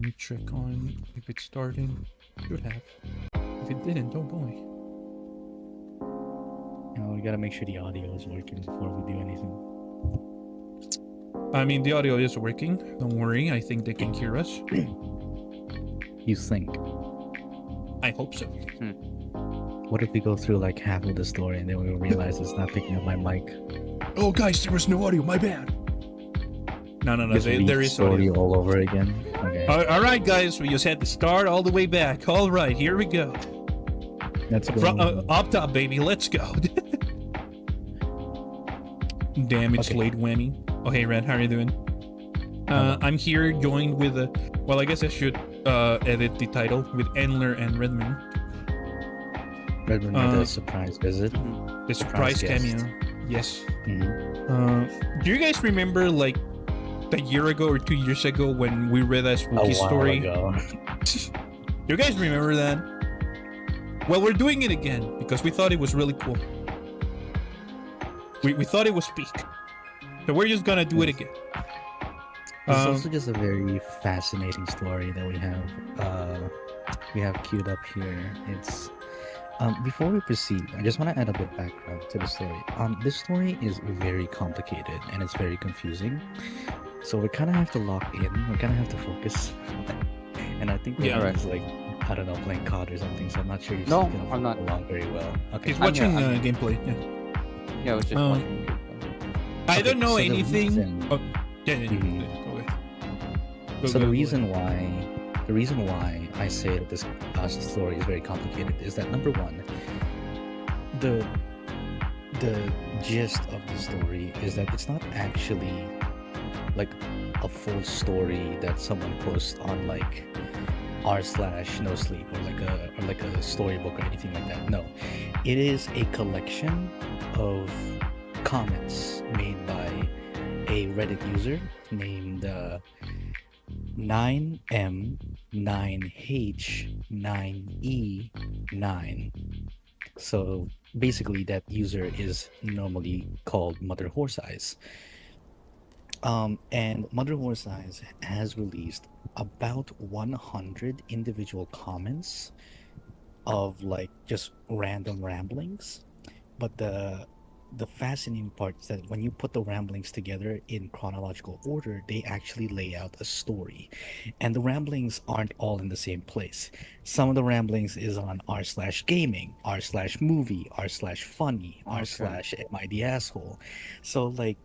me check on if it's starting. Should have. If it didn't, oh boy. You know, we gotta make sure the audio is working before we do anything. I mean, the audio is working. Don't worry. I think they can hear us. You think? I hope so. What if we go through like half of the story and then we realize it's not picking up my mic? Oh, guys, there was no audio. My bad. No. Just There is story audio. all over again. Okay, All right, guys. We just had to start all the way back. All right, here we go. let's go. Up top, baby. Let's go. Damn, it's Okay. late, whammy. Oh, hey, Red. How are you doing? I'm here joined with a... Well, I guess I should edit the title with Antlee and Redmond. Redmond made a surprise visit. The surprise guest. cameo. Yes. Mhm. Do you guys remember, like, a year ago or 2 years ago when we read that A spooky while story? ago. You guys remember that? Well, we're doing it again because we thought it was really cool. We thought it was peak. So we're just gonna do it again. It's also just a very fascinating story that we have queued up here. It's before we proceed, I just want to add a bit background to the story. This story is very complicated and it's very confusing. So we kind of have to lock in. We kind of have to focus. And I think Yeah. Ryan's like, I don't know, playing COD or something. So I'm not sure you're No, gonna I'm not. follow along very well. Okay. He's watching I'm here. gameplay. Yeah. Yeah, I was just watching. I Okay, don't know so the anything. reason- Oh, yeah. Mhm. Go ahead. So the reason why I say that this story is very complicated is that number one, the gist of the story is that it's not actually like a full story that someone posts on like r/no sleep or like a storybook or anything like that. No, it is a collection of comments made by a Reddit user named 9M9H9E9. So basically, that user is normally called Mother Horse Eyes. And Mother Horse Eyes has released about 100 individual comments of like just random ramblings. But the fascinating part is that when you put the ramblings together in chronological order, they actually lay out a story. And the ramblings aren't all in the same place. Some of the ramblings is on r/gaming, r/movie, r/funny, r/am I the asshole. So like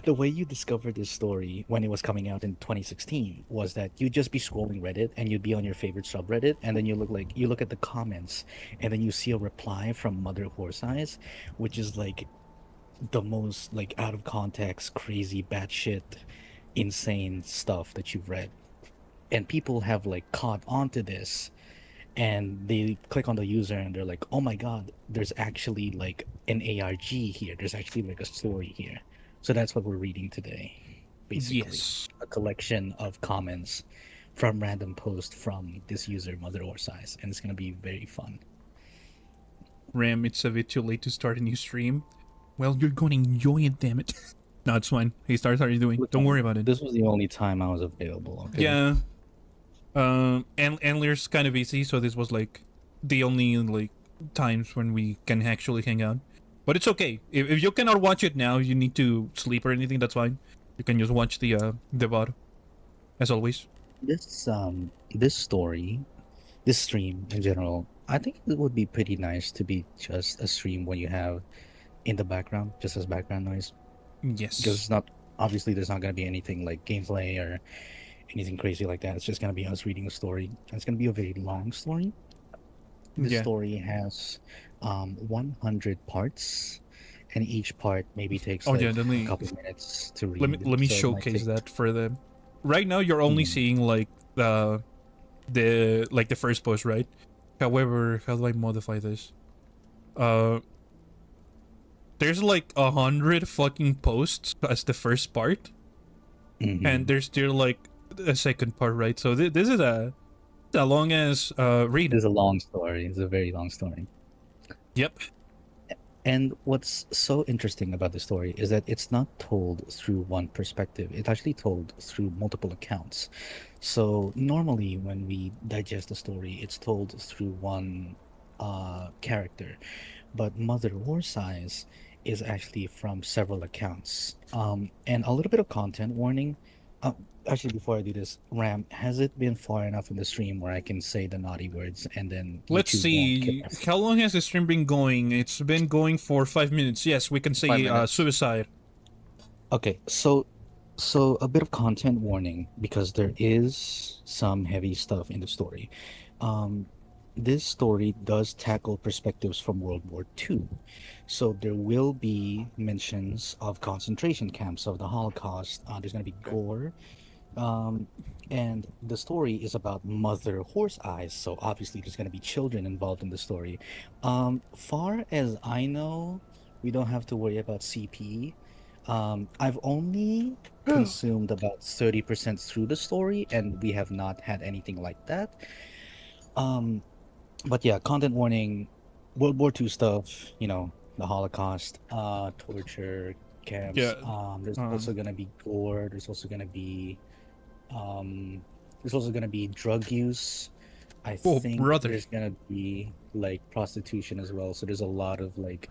the way you discovered this story when it was coming out in 2016 was that you'd just be scrolling Reddit and you'd be on your favorite subreddit and then you look at the comments and then you see a reply from Mother Horse Eyes, which is like the most like out of context, crazy, batshit, insane stuff that you've read. And people have like caught onto this and they click on the user and they're like, oh my god, there's actually like an ARG here. There's actually like a story here. So that's what we're reading today. Basically, Yes. a collection of comments from random posts from this user, Mother or Size, and it's gonna be very fun. Ram, it's a bit too late to start a new stream. Well, you're going to enjoy it, damn it. No, it's fine. Hey, Stars, how are you doing? Don't worry about it. This was the only time I was available. Okay? Yeah. And Antlee's kind of busy, so this was like the only like times when we can actually hang out. But it's okay. If you cannot watch it now, you need to sleep or anything, that's fine. You can just watch the VOD, as always. This story, this stream in general, I think it would be pretty nice to be just a stream when you have in the background, just as background noise. Yes. Because it's not, obviously there's not going to be anything like gameplay or anything crazy like that. It's just going to be us reading a story. And it's going to be a very long story. This story has 100 parts, and each part maybe takes Oh, like yeah, let me- a couple minutes to read. Let me So it might showcase take- that for them. Right now, you're only seeing like the first post, right? However, how do I modify this? There's like 100 fucking posts as the first part, Mhm. and there's still like a second part, right? So this is a long as read. It's a long story. It's a very long story. Yep. And what's so interesting about the story is that it's not told through one perspective. It's actually told through multiple accounts. So normally when we digest a story, it's told through one character. But Mother Horse Eyes is actually from several accounts. And a little bit of content warning. Uh, Actually, before I do this, Ram, has it been far enough in the stream where I can say the naughty words and then Let's YouTube won't kill see. us? How long has the stream been going? It's been going for 5 minutes. Yes, we can say 5 minutes. suicide. Okay, so a bit of content warning because there is some heavy stuff in the story. Um, this story does tackle perspectives from World War II. So there will be mentions of concentration camps of the Holocaust. There's going to be gore. Um, and the story is about Mother Horse Eyes. So obviously there's going to be children involved in the story. Far as I know, we don't have to worry about CP. I've only consumed about 30% through the story, and we have not had anything like that. Um, but yeah, content warning, World War II stuff, the Holocaust, torture camps. Yeah. There's also gonna be gore. Um, there's also gonna be drug use. I Oh, think brother. there's gonna be like prostitution as well. So there's a lot of like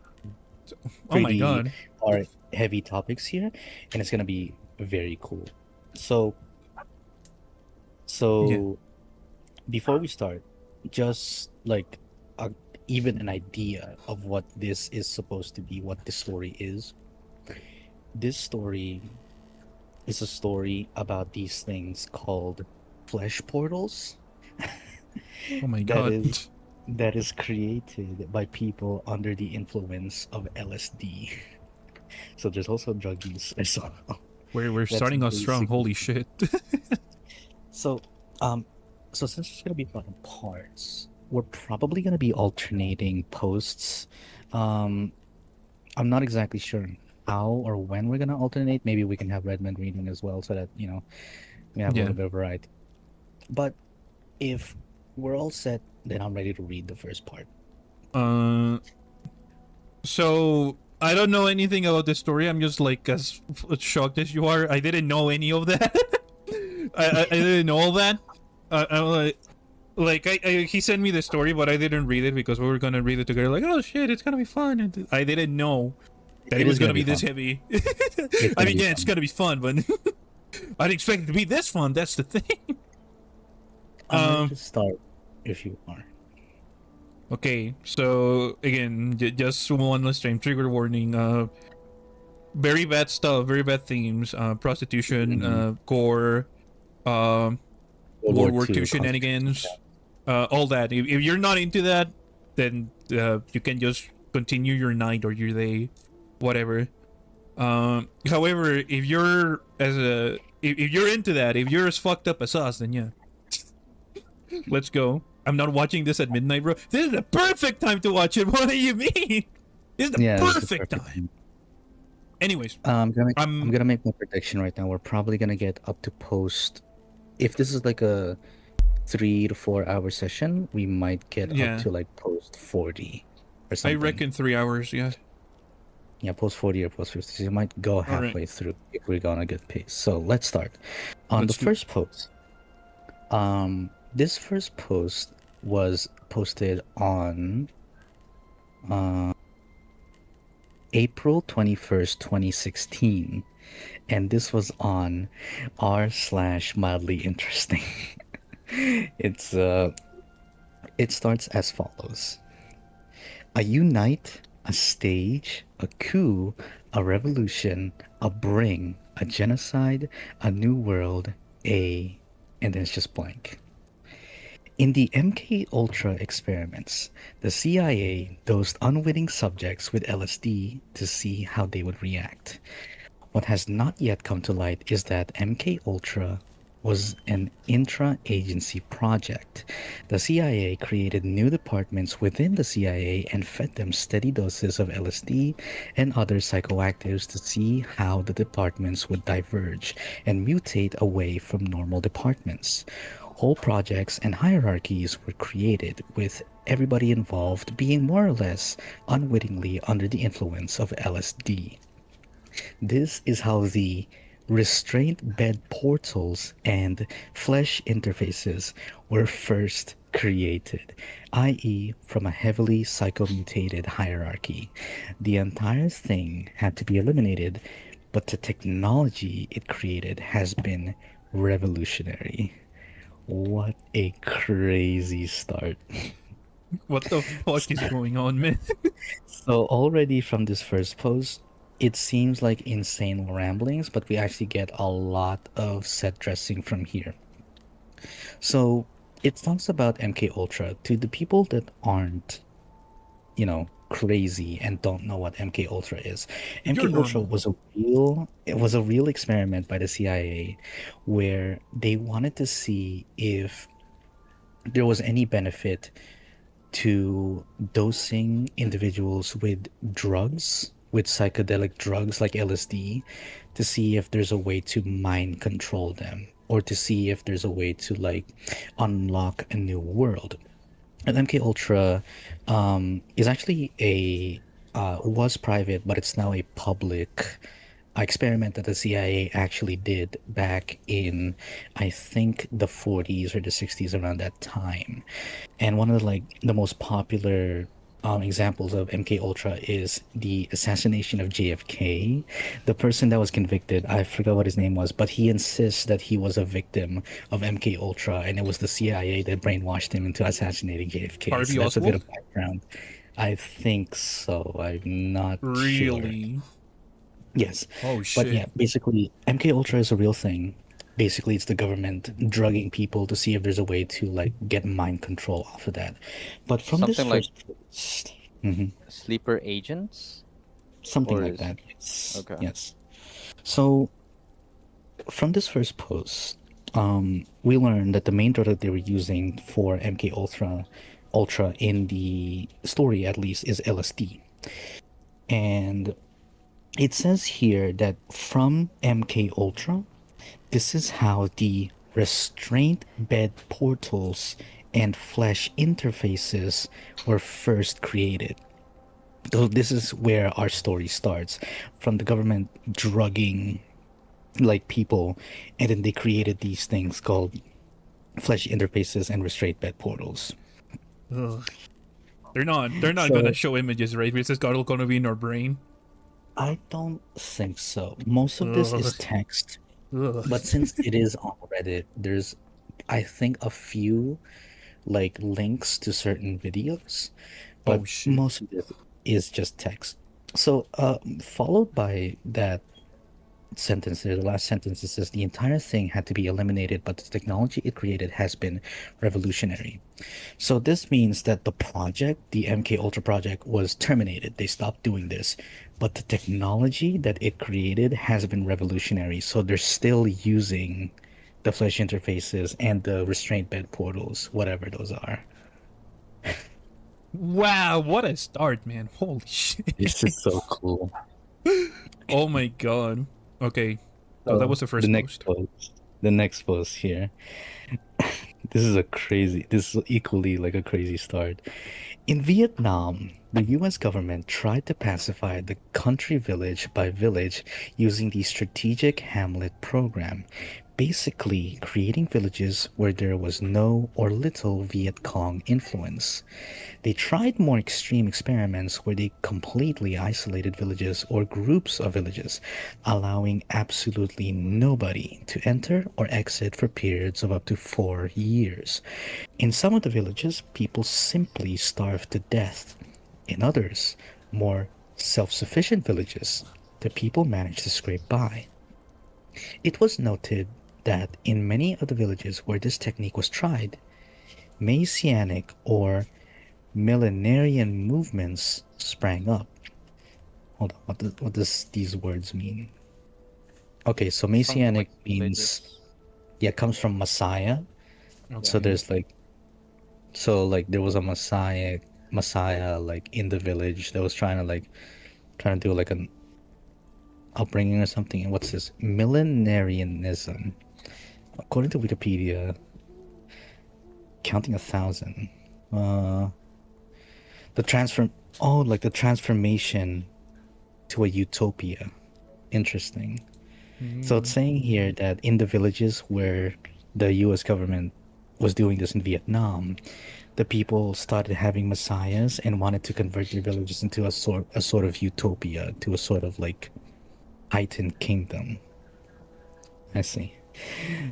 Oh my pretty god. are heavy topics here, and it's gonna be very cool. So, so before we start, just like even an idea of what this is supposed to be, what this story is. This story is a story about these things called flesh portals. Oh my that god. is that is created by people under the influence of LSD. So there's also drug use as well. We're That's starting off strong. basically- Holy shit. So, so since it's gonna be about parts, we're probably gonna be alternating posts. I'm not exactly sure how or when we're gonna alternate. Maybe we can have Redmond reading as well, so that we have a Yeah. little bit of variety. But if we're all set, then I'm ready to read the first part. So I don't know anything about this story. I'm just like as shocked as you are. I didn't know any of that. I didn't know all that. I'm he sent me the story, but I didn't read it because we were gonna read it together. Like, oh shit, it's gonna be fun. And I didn't know that it was is gonna gonna be be this fun. heavy. It's I gonna mean, be yeah, it's fun. gonna be fun, but I didn't expect it to be this fun. That's the thing. I'm ready to start if you are. Okay, so again, just one last time, trigger warning. Very bad stuff, very bad themes. Prostitution, gore, World War II II shenanigans, all that. If you're not into that, then you can just continue your night or your day, whatever. However, if you're if you're into that, if you're as fucked up as us, then yeah, let's go. I'm not watching this at midnight, bro. This is the perfect time to watch it. What do you mean? This is the Yeah, this is perfect time. Anyways, I'm I'm- gonna make my prediction right now. We're probably gonna get up to post. If this is like a 3 to 4 hour session, we might get Yeah. up to like post 40 or I something. reckon 3 hours. Yeah. Yeah, post 40 or post 50. So you might go halfway through if we're gonna get pace. So let's start. On Let's the first post. This first post was posted on April 21st, 2016. And this was on r/mildly interesting. It starts as follows. A unite, a stage, a coup, a revolution, a bring, a genocide, a new world, and then it's just blank. In the MK Ultra experiments, the CIA dosed unwitting subjects with LSD to see how they would react. What has not yet come to light is that MK Ultra was an intra-agency project. The CIA created new departments within the CIA and fed them steady doses of LSD and other psychoactives to see how the departments would diverge and mutate away from normal departments. Whole projects and hierarchies were created with everybody involved being more or less unwittingly under the influence of LSD. This is how the restraint bed portals and flesh interfaces were first created, i.e., from a heavily psychomutated hierarchy. The entire thing had to be eliminated, but the technology it created has been revolutionary. What a crazy start. What the fuck is going on, man? So already from this first post, it seems like insane ramblings, but we actually get a lot of set dressing from here. So it talks about MK Ultra to the people that aren't, crazy and don't know what MK Ultra is. You're MK Ultra normal. was a real experiment by the CIA where they wanted to see if there was any benefit to dosing individuals with drugs, with psychedelic drugs like LSD, to see if there's a way to mind control them or to see if there's a way to like unlock a new world. And MK Ultra is actually a was private, but it's now a public experiment that the CIA actually did back in, I think, the 40s or the 60s, around that time. And one of the most popular examples of MK Ultra is the assassination of JFK. The person that was convicted, I forgot what his name was, but he insists that he was a victim of MK Ultra, and it was the CIA that brainwashed him into assassinating JFK. Harvey So that's a bit Oswald? of background. I think so. I'm not sure. Really? Yes. Oh But shit. yeah, basically, MK Ultra is a real thing. Basically, it's the government drugging people to see if there's a way to like get mind control off of that. But from this Something like first post, mhm, sleeper agents, something or like is that. Yes. okay. Yes. So from this first post, we learned that the main drug that they were using for MK Ultra in the story at least is LSD. And it says here that from MK Ultra, this is how the restraint bed portals and flesh interfaces were first created. So this is where our story starts, from the government drugging like people, and then they created these things called flesh interfaces and restraint bed portals. Ugh. They're not gonna So show images, right? This is all gonna be in our brain. I don't think so. Most of this Ugh. is text, Ugh. but since it is on Reddit, there's I think a few like links to certain videos, but Oh shit. most of it is just text. So, followed by that sentence there, the last sentence, it says the entire thing had to be eliminated, but the technology it created has been revolutionary. So this means that the project, the MK Ultra project, was terminated. They stopped doing this, but the technology that it created has been revolutionary. So they're still using the flesh interfaces and the restraint bed portals, whatever those are. Wow, what a start, man. Holy shit. This is so cool. Oh my god. Okay. So that So was the the first next post. post, here. This is equally like a crazy start. In Vietnam, the US government tried to pacify the country village by village using the Strategic Hamlet program, basically creating villages where there was no or little Viet Cong influence. They tried more extreme experiments where they completely isolated villages or groups of villages, allowing absolutely nobody to enter or exit for periods of up to 4 years. In some of the villages, people simply starved to death. In others, more self sufficient villages, the people managed to scrape by. It was noted that in many of the villages where this technique was tried, Messianic or millenarian movements sprang up. Hold on, what does these words mean? Okay, so Something Messianic like means, religious. yeah, it comes from Messiah. So Okay. there's like, there was a Messiah like in the village that was trying to do like an upbringing or something. And what's this? Millenarianism. According to Wikipedia, counting 1,000. The transform. Oh, like the transformation to a utopia. Interesting. So it's Mm. saying here that in the villages where the U.S. government was doing this in Vietnam, the people started having messiahs and wanted to convert their villages into a sort of utopia, to a sort of like heightened kingdom. I see.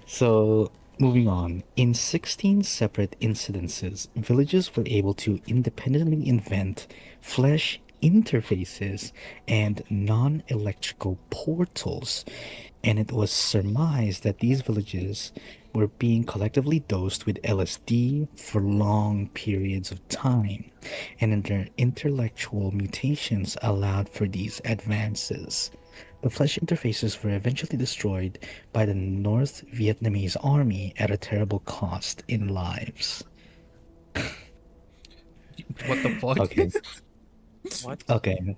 So, moving on. In 16 separate incidences, villages were able to independently invent flesh interfaces and non electrical portals. And it was surmised that these villages were being collectively dosed with LSD for long periods of time, and their intellectual mutations allowed for these advances. The flesh interfaces were eventually destroyed by the North Vietnamese army at a terrible cost in lives. What the fuck? Okay, What? okay.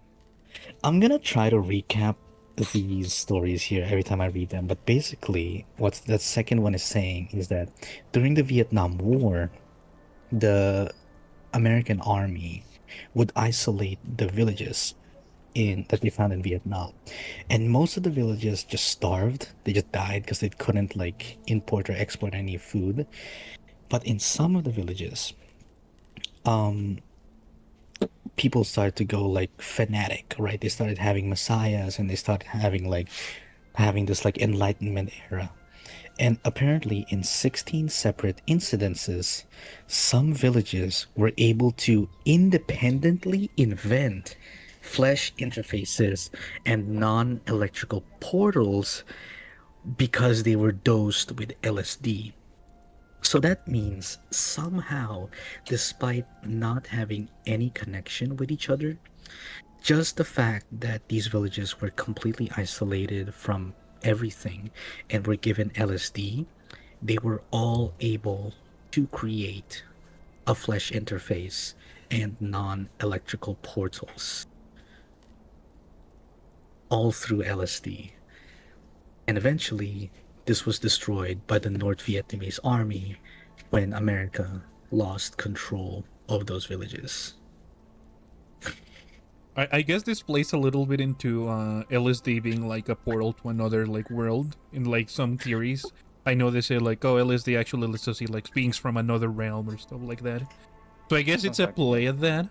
I'm gonna try to recap these stories here every time I read them, but basically, what the second one is saying is that during the Vietnam War, the American army would isolate the villages in that they found in Vietnam. And most of the villages just starved. They just died because they couldn't like import or export any food. But in some of the villages, people started to go like fanatic, right? They started having messiahs and they started having like having this like enlightenment era. And apparently, in 16 separate incidences, some villages were able to independently invent flesh interfaces and non electrical portals because they were dosed with LSD. So that means somehow, despite not having any connection with each other, just the fact that these villages were completely isolated from everything and were given LSD, they were all able to create a flesh interface and non electrical portals, all through LSD. And eventually, this was destroyed by the North Vietnamese army when America lost control of those villages. I guess this plays a little bit into LSD being like a portal to another like world in like some theories. I know they say like, oh, LSD actually lets us see like beings from another realm or stuff like that. So I guess it's Sounds a like play at that.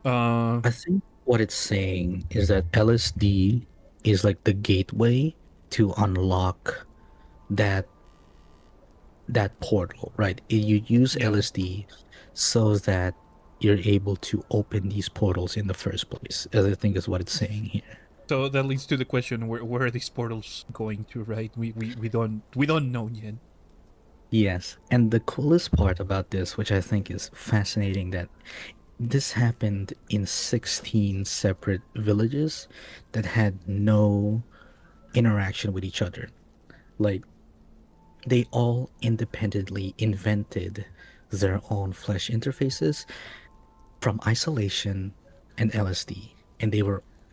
Uh, I think what it's saying is that LSD is like the gateway to unlock that that portal, right? You use yeah. LSD so that you're able to open these portals in the first place, as I think is what it's saying here. So that leads to the question: where are these portals going to? Right? We don't know yet. Yes, and the coolest part about this, which I think is fascinating, that this happened in 16 separate villages that had no interaction with each other. Like, they all independently invented their own flesh interfaces from isolation and LSD, and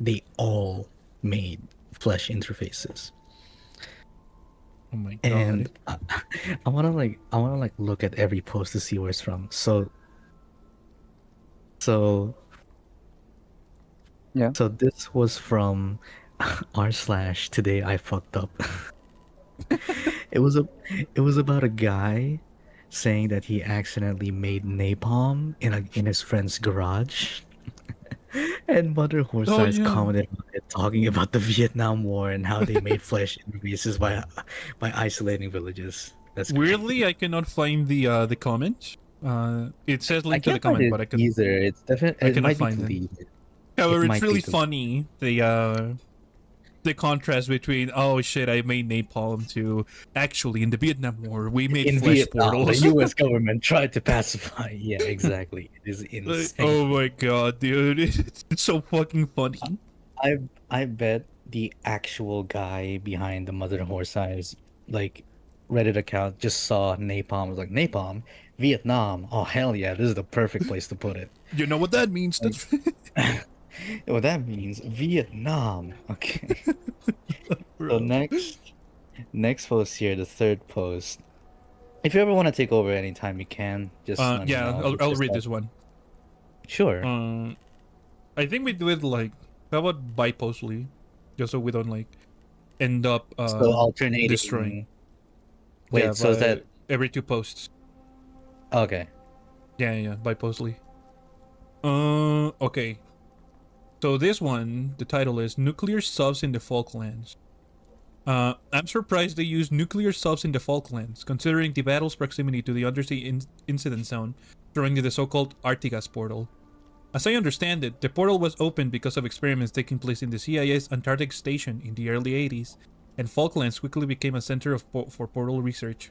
they all made flesh interfaces. Oh my god. And I wanna like look at every post to see where it's from. So Yeah. so this was from r slash today I fucked up. It was a it was about a guy saying that he accidentally made napalm in his friend's garage. And Mother Horse Oh Eyes yeah. commented on it, talking about the Vietnam War and how they made flesh interfaces by isolating villages. That's great. Weirdly, I cannot find the comment. It says I link to the can't find comment, it but either. It's definitely I it cannot might be find it. deleted. It However, it's might be really deleted. funny the contrast between oh shit I made napalm to actually in the Vietnam War we made In flesh Vietnam, the portals. U.S. government tried to pacify. Yeah, exactly. It is insane. Oh my god, dude, it's so fucking funny. I I bet the actual guy behind the Mother Horse Eyes like Reddit account just saw napalm, was like napalm, Vietnam. Oh hell yeah, this is the perfect place to put it. You know what that means? Like, That's what that means, Vietnam. Okay. So bro. next post here, the third post. If you ever want to take over anytime, you can. Just let me Yeah, know. I'll It's just read that this one. Sure. I think we do it like, how about bipostally, just so we don't like end up So destroying. alternating. Yeah, Wait, so is that every 2 posts. okay? Yeah, bipostally. Okay. So this one, the title is Nuclear Subs in the Falklands. I'm surprised they used nuclear subs in the Falklands, considering the battle's proximity to the undersea incident zone during the so-called Artigas portal. As I understand it, the portal was opened because of experiments taking place in the CIA's Antarctic station in the early 80s, and Falklands quickly became a center for portal research.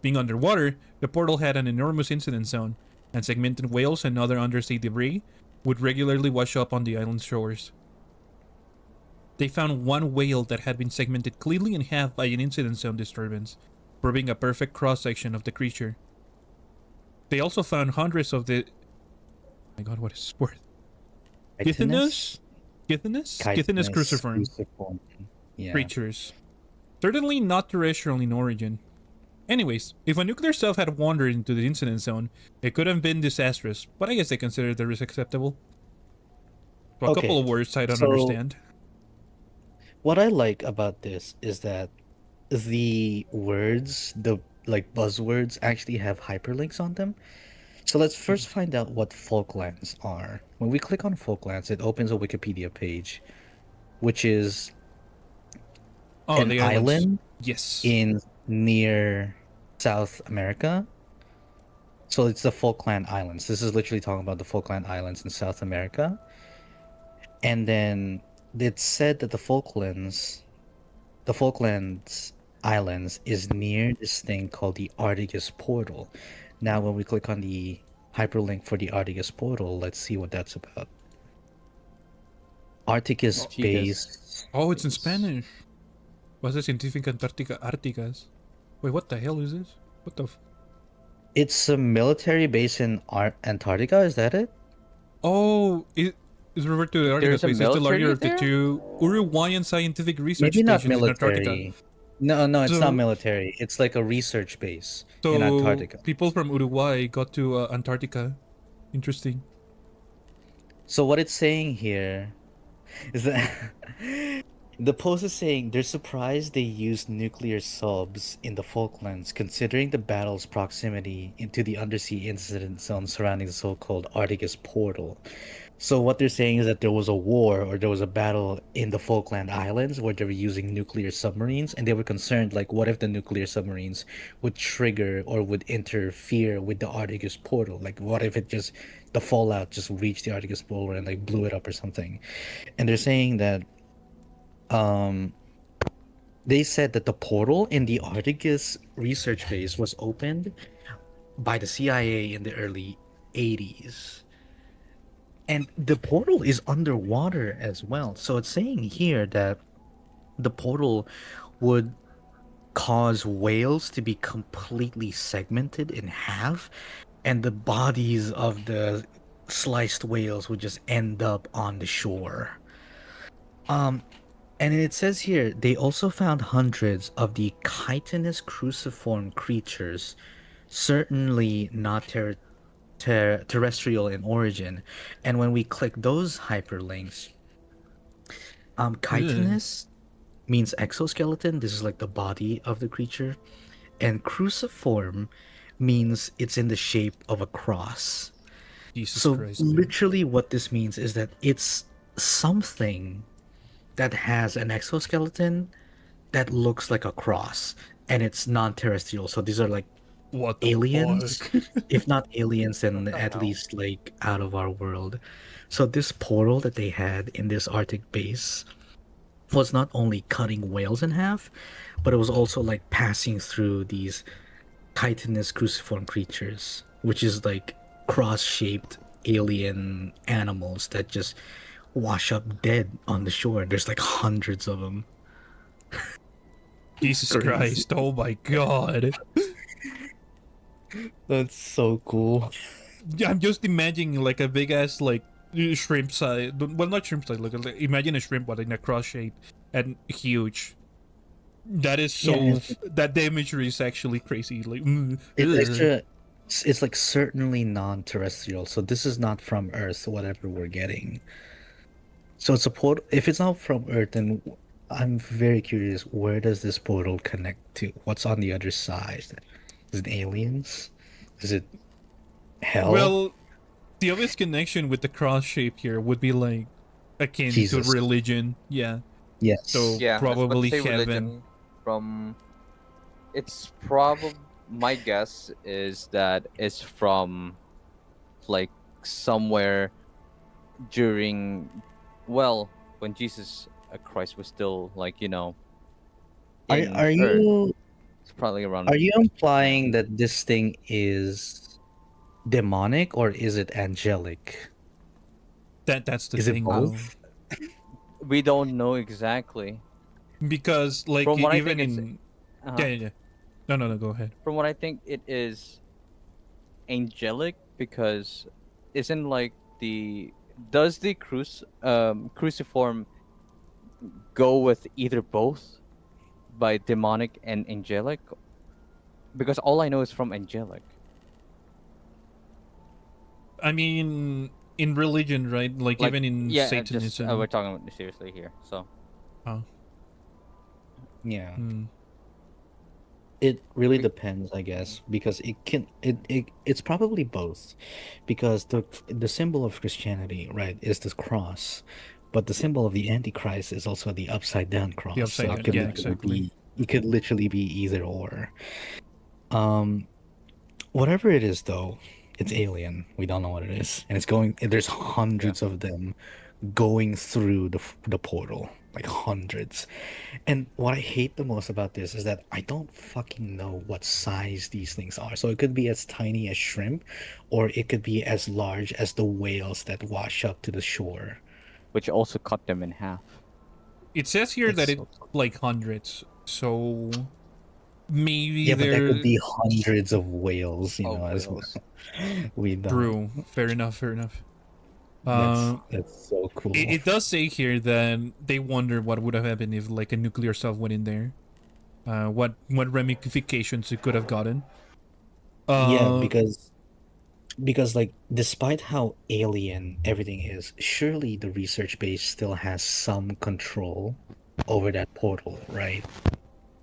Being underwater, the portal had an enormous incident zone, and segmented whales and other undersea debris would regularly wash up on the island's shores. They found one whale that had been segmented cleanly in half by an incident zone disturbance, proving a perfect cross-section of the creature. They also found hundreds of the... Oh my god, what is this word? Githynus? Githynus cruciform Yeah. creatures. Certainly not terrestrial in origin. Anyways, if a nuclear self had wandered into the incident zone, it could have been disastrous, but I guess they considered the risk acceptable. So a Okay, couple of words I don't so- understand. What I like about this is that the words, the like buzzwords, actually have hyperlinks on them. So let's first find out what Falklands are. When we click on Falklands, it opens a Wikipedia page, which is Oh, an the islands. island Yes. in near South America. So it's the Falkland Islands. This is literally talking about the Falkland Islands in South America. And then it said that the Falklands Islands is near this thing called the Arcticus portal. Now when we click on the hyperlink for the Arcticus portal, let's see what that's about. Arcticus base. Oh, it's in Spanish. Base Científica Antártica Árticas. Wait, what the hell is this? What the It's a military base in Antarctica, is that it? Oh, it is referred to the Arctic There's a space. It's the larger military of the there? two Uruguayan scientific research Maybe not stations in Antarctica. military. No, it's So- not military. It's like a research base So in Antarctica. people from Uruguay got to Antarctica. Interesting. So what it's saying here is that the post is saying they're surprised they used nuclear subs in the Falklands, considering the battle's proximity into the undersea incident zone surrounding the so-called Arcticus portal. So what they're saying is that there was a war or there was a battle in the Falkland Islands where they were using nuclear submarines, and they were concerned, like, what if the nuclear submarines would trigger or would interfere with the Arcticus portal? Like, what if the fallout just reached the Arcticus portal and like blew it up or something? And they're saying that they said that the portal in the Arcticus research base was opened by the CIA in the early 80s. And the portal is underwater as well. So it's saying here that the portal would cause whales to be completely segmented in half, and the bodies of the sliced whales would just end up on the shore. And it says here they also found hundreds of the chitinous cruciform creatures, certainly not terrestrial in origin. And when we click those hyperlinks, chitinous means exoskeleton. This is like the body of the creature, and cruciform means it's in the shape of a cross. Jesus So Christ. man. literally what this means is that it's something that has an exoskeleton that looks like a cross, and it's non-terrestrial. So these are like What the aliens, fuck? if not aliens, then the at hell? least like out of our world. So this portal that they had in this Arctic base was not only cutting whales in half, but it was also like passing through these chitinous cruciform creatures, which is like cross-shaped alien animals that just wash up dead on the shore. There's like hundreds of them. Jesus Crazy. Christ. Oh my god. That's so cool. Yeah, I'm just imagining like a big ass like shrimp size. Well, not shrimp size. Like imagine a shrimp, but in a cross shape and huge. That is so. Yeah. That the imagery is actually crazy. Like, It's ugh. it's like certainly non-terrestrial. So this is not from Earth, whatever we're getting. So it's a portal. If it's not from Earth, then I'm very curious. Where does this portal connect to? What's on the other side? Is it aliens? Is it hell? Well, the obvious connection with the cross shape here would be like akin to Jesus. religion. Yeah. Yes. So Yeah, I was about to probably say heaven. religion from. It's probably my guess is that it's from like somewhere during, well, when Jesus Christ was still like Are in are Earth. you It's probably around. are you Yeah, implying that this thing is demonic or is it angelic? That's the Is it thing though. both? we don't know exactly. Because like From what I even think, it's in uh, yeah, yeah, yeah. No, go ahead. from what I think it is angelic because isn't like the does the cruciform go with either both by demonic and angelic? Because all I know is from angelic. I mean, in religion, right? Like Like even in yeah, just we're Satanism. talking seriously here. So Oh, Yeah. hmm. It really be- depends, I guess, because it's probably both, because the symbol of Christianity, right, is the cross, but the symbol of the Antichrist is also the upside down The cross. So upside down. Yeah, exactly. it could literally be either or. Um, Whatever it is, though, it's alien. We don't know what it is, and it's going. There's yeah, hundreds of them going through the portal, like hundreds. And what I hate the most about this is that I don't fucking know what size these things are. So it could be as tiny as shrimp, or it could be as large as the whales that wash up to the shore. which also cut them in half. It says here It's that it's so like hundreds. So maybe yeah, but there could they're be hundreds of whales, Oh, as whales. well. We don't. true. Fair enough. Fair enough. That's Uh, that's so it, cool. it does say here that they wonder what would have happened if like a nuclear self went in there. What ramifications it could have gotten. Yeah, Uh, because like despite how alien everything is, surely the research base still has some control over that portal, right?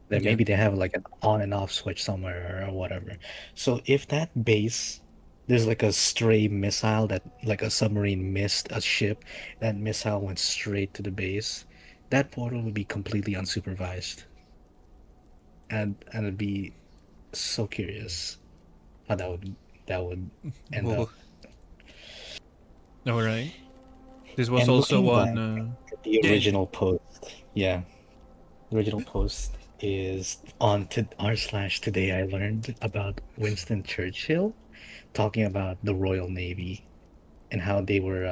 That yeah. maybe they have like an on and off switch somewhere or whatever. So if that base there's like a stray missile that like a submarine missed a ship, that missile went straight to the base, that portal would be completely unsupervised. And I'd be so curious how that would end up. Well, all right. This was And also looking on. back at the Yeah, yeah. original post, yeah, the original post is on to r/today. I learned about Winston Churchill talking about the Royal Navy and how they were.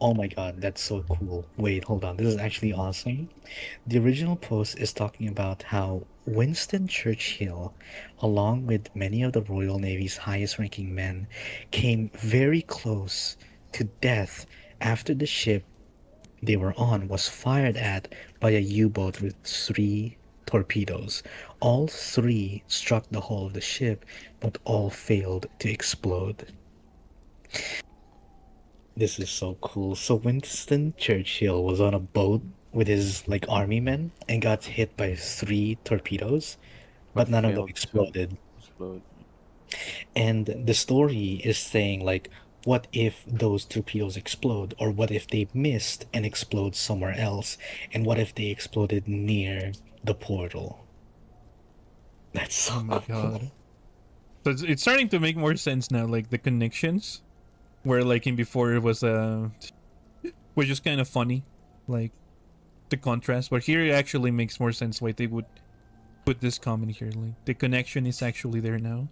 Oh my God, that's so cool. Wait, hold on. This is actually awesome. The original post is talking about how Winston Churchill, along with many of the Royal Navy's highest ranking men, came very close to death after the ship they were on was fired at by a U-boat with three torpedoes. All three struck the hull of the ship, but all failed to explode. This is so cool. So Winston Churchill was on a boat with his like army men and got hit by three torpedoes, But but none of them failed to exploded. explode. And the story is saying like, what if those torpedoes explode, or what if they missed and explode somewhere else, and what if they exploded near the portal? That's so Oh my cool. god. So it's starting to make more sense now. Like the connections, where like in before it was just kind of funny, like the contrast. But here it actually makes more sense why they would put this comment here. Like the connection is actually there now.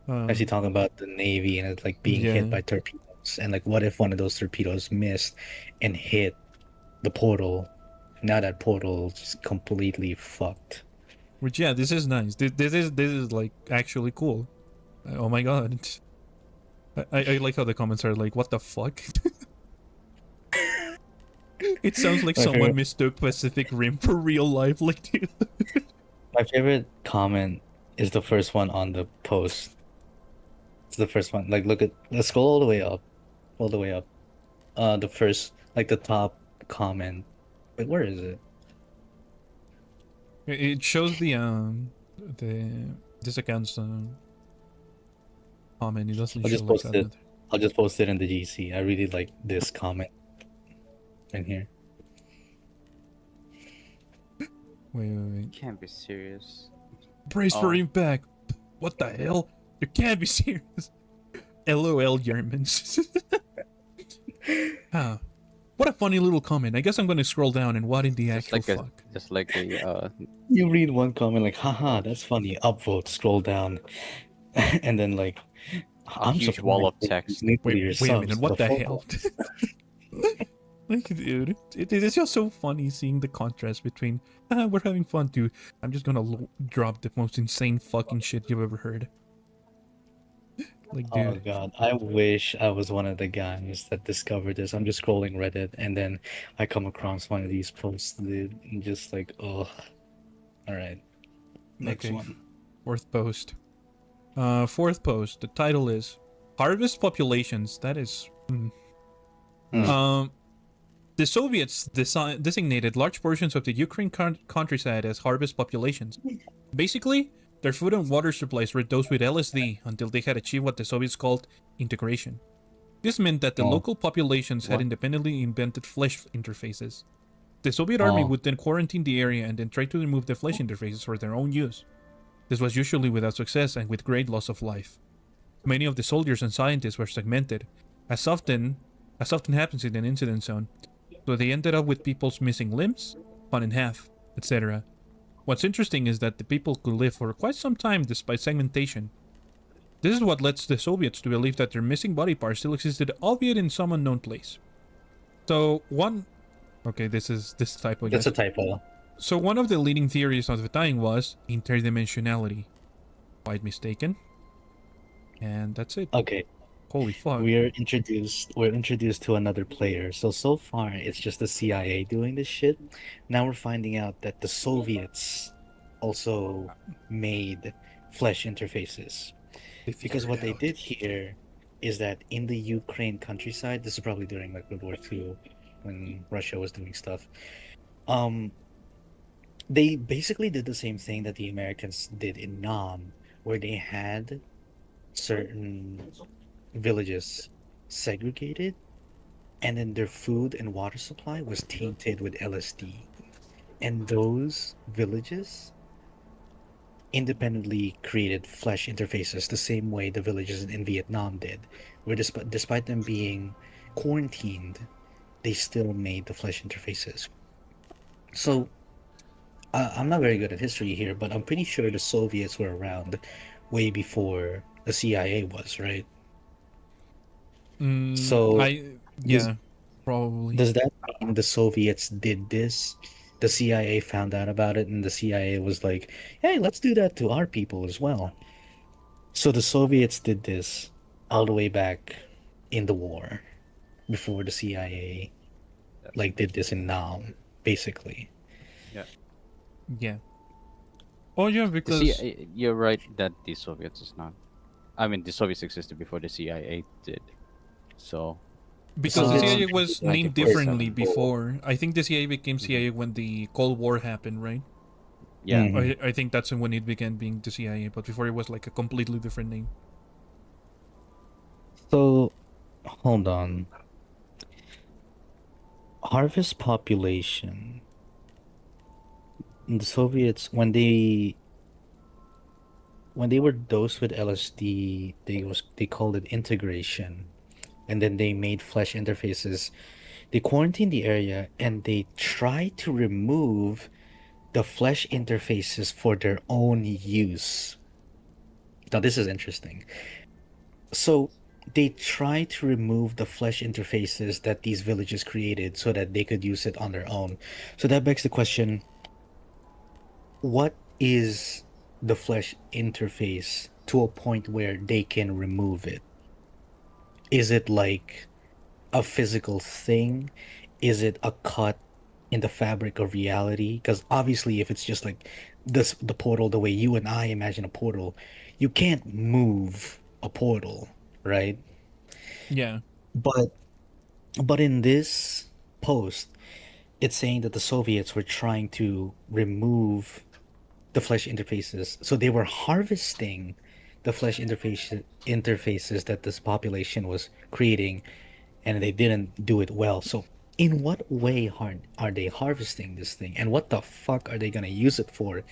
Actually talking about the Navy and it's like being hit Yeah. by torpedoes, and like what if one of those torpedoes missed and hit the portal? Now that portal is completely fucked. Which yeah, this is nice. This is like actually cool. Oh my god. I like how the comments are like, what the fuck? It sounds like My someone favorite, mistook Pacific Rim for real life. Like, dude. my favorite comment is the first one on the post. It's the first one. Like, let's scroll all the way up, all the way up. The first, like the top comment. Wait, where is it? It shows this account's comment. It doesn't I'll show just like post it. another. I'll just post it in the GC. I really like this comment in here. Wait. Can't be serious. Brace for Oh. impact. What the hell? You can't be serious. LOL, Germans. Ah, what a funny little comment. I guess I'm gonna scroll down and what in the actual fuck? Just like a You read one comment like, haha, that's funny. Upvote, scroll down. And then like, A huge wall of text. Nuclear Wait a minute, subs, what the fuck? hell? Like, dude, it's just so funny seeing the contrast between, we're having fun, dude. I'm just gonna drop the most insane fucking shit you've ever heard. Like, dude. Oh god, I wish I was one of the guys that discovered this. I'm just scrolling Reddit and then I come across one of these posts, dude, and just like, oh. Alright. Next Okay. one. Fourth post. Fourth post. The title is Harvest Populations. That is. The Soviets designated large portions of the Ukraine countryside as harvest populations. Basically, their food and water supplies were dosed with LSD until they had achieved what the Soviets called integration. This meant that the local populations had independently invented flesh interfaces. The Soviet army would then quarantine the area and then try to remove the flesh interfaces for their own use. This was usually without success and with great loss of life. Many of the soldiers and scientists were segmented, as often happens in an incident zone, so they ended up with people's missing limbs, cut in half, etc. What's interesting is that the people could live for quite some time despite segmentation. This is what led the Soviets to believe that their missing body parts still existed, albeit in some unknown place. So okay, this typo. That's a typo. So one of the leading theories of the time was interdimensionality. Quite mistaken. And that's it. Okay. Holy fuck. We're introduced to another player. So far it's just the CIA doing this shit. Now we're finding out that the Soviets also made flesh interfaces. Because what they did here is that in the Ukraine countryside, this is probably during like World War II when Russia was doing stuff. They basically did the same thing that the Americans did in Nam, where they had certain villages segregated, and then their food and water supply was tainted with LSD. And those villages independently created flesh interfaces the same way the villages in Vietnam did, where despite them being quarantined, they still made the flesh interfaces. So, I'm not very good at history here, but I'm pretty sure the Soviets were around way before the CIA was, right? So probably. does that mean the Soviets did this? The CIA found out about it, and the CIA was like, "Hey, let's do that to our people as well." So the Soviets did this all the way back in the war, before the CIA like did this in Nam, basically. Yeah. Oh yeah, because You're right that the Soviets is not. I mean, the Soviets existed before the CIA did. So because the So- CIA was Like named a differently 47. before. I think the CIA became CIA when the Cold War happened, right? yeah, Mhm. I think that's when it began being the CIA, but before it was like a completely different name. So, hold on. Harvest population. The Soviets, when they were dosed with LSD, they called it integration, and then they made flesh interfaces. They quarantined the area and they tried to remove the flesh interfaces for their own use. Now this is interesting. So they tried to remove the flesh interfaces that these villages created so that they could use it on their own. So that begs the question, what is the flesh interface to a point where they can remove it? Is it like a physical thing? Is it a cut in the fabric of reality. Because obviously, if it's just like the portal, the way you and I imagine a portal, you can't move a portal, right? Yeah. But in this post, it's saying that the Soviets were trying to remove the flesh interfaces. So they were harvesting the flesh interfaces that this population was creating, and they didn't do it well. So in what way are they harvesting this thing? And what the fuck are they gonna use it for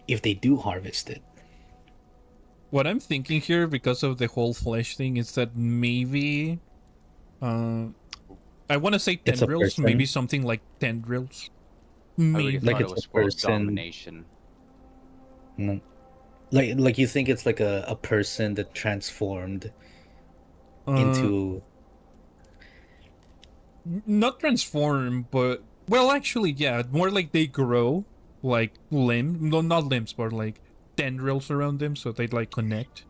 if they do harvest it? What I'm thinking here, because of the whole flesh thing, is that maybe, uh, I want to say It's a tendrils, maybe person. something like tendrils. I really Like thought Maybe. it it's a was world person. domination. No. Like you think it's like a person that transformed Uh, into. Not transform, but well, actually, yeah, more like they grow, like no, not limbs, but like tendrils around them, so they like connect.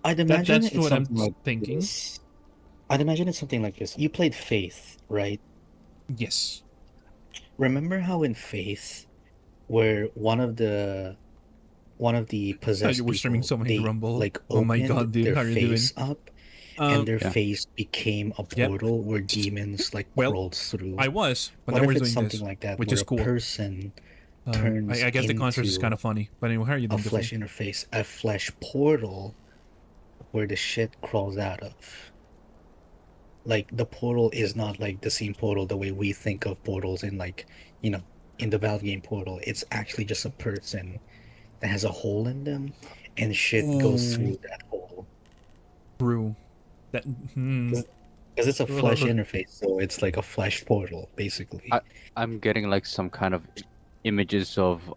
I'd imagine That's it's what I'm something like thinking. this. I'd imagine it's something like this. You played Faith, right? Yes. Remember how in Faith, where one of the You possessed were streaming people, so many they Rumble. like Oh my opened god, dude, their how are you doing? face up, and their Yeah. face became a Yep. portal where demons like Well, crawled through. I was, but What now if we're it's doing something this, like that, which where is a cool. person turns I guess the concept is kind into of funny. But anyway, how are you a doing, flesh Tiffany? interface, a flesh portal where the shit crawls out of? Like the portal is not like the same portal the way we think of portals in, like, you know, in the Valve game portal. It's actually just a person that has a hole in them, and shit goes Ooh, through that hole. true. That. Because it's a flesh Ugh. interface, so it's like a flesh portal, basically. I'm getting like some kind of images of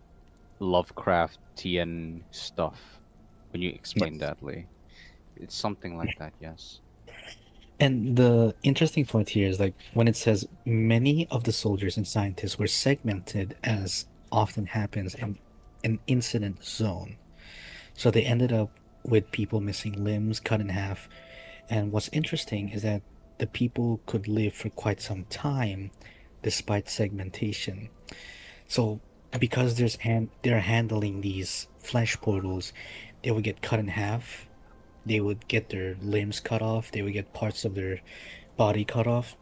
Lovecraftian stuff when you explain Yes. that, Lee. It's something like that, yes. And the interesting point here is like when it says many of the soldiers and scientists were segmented, as often happens in an incident zone. So they ended up with people missing limbs, cut in half. And what's interesting is that the people could live for quite some time despite segmentation. So because they're handling these flesh portals, they would get cut in half. They would get their limbs cut off. They would get parts of their body cut off,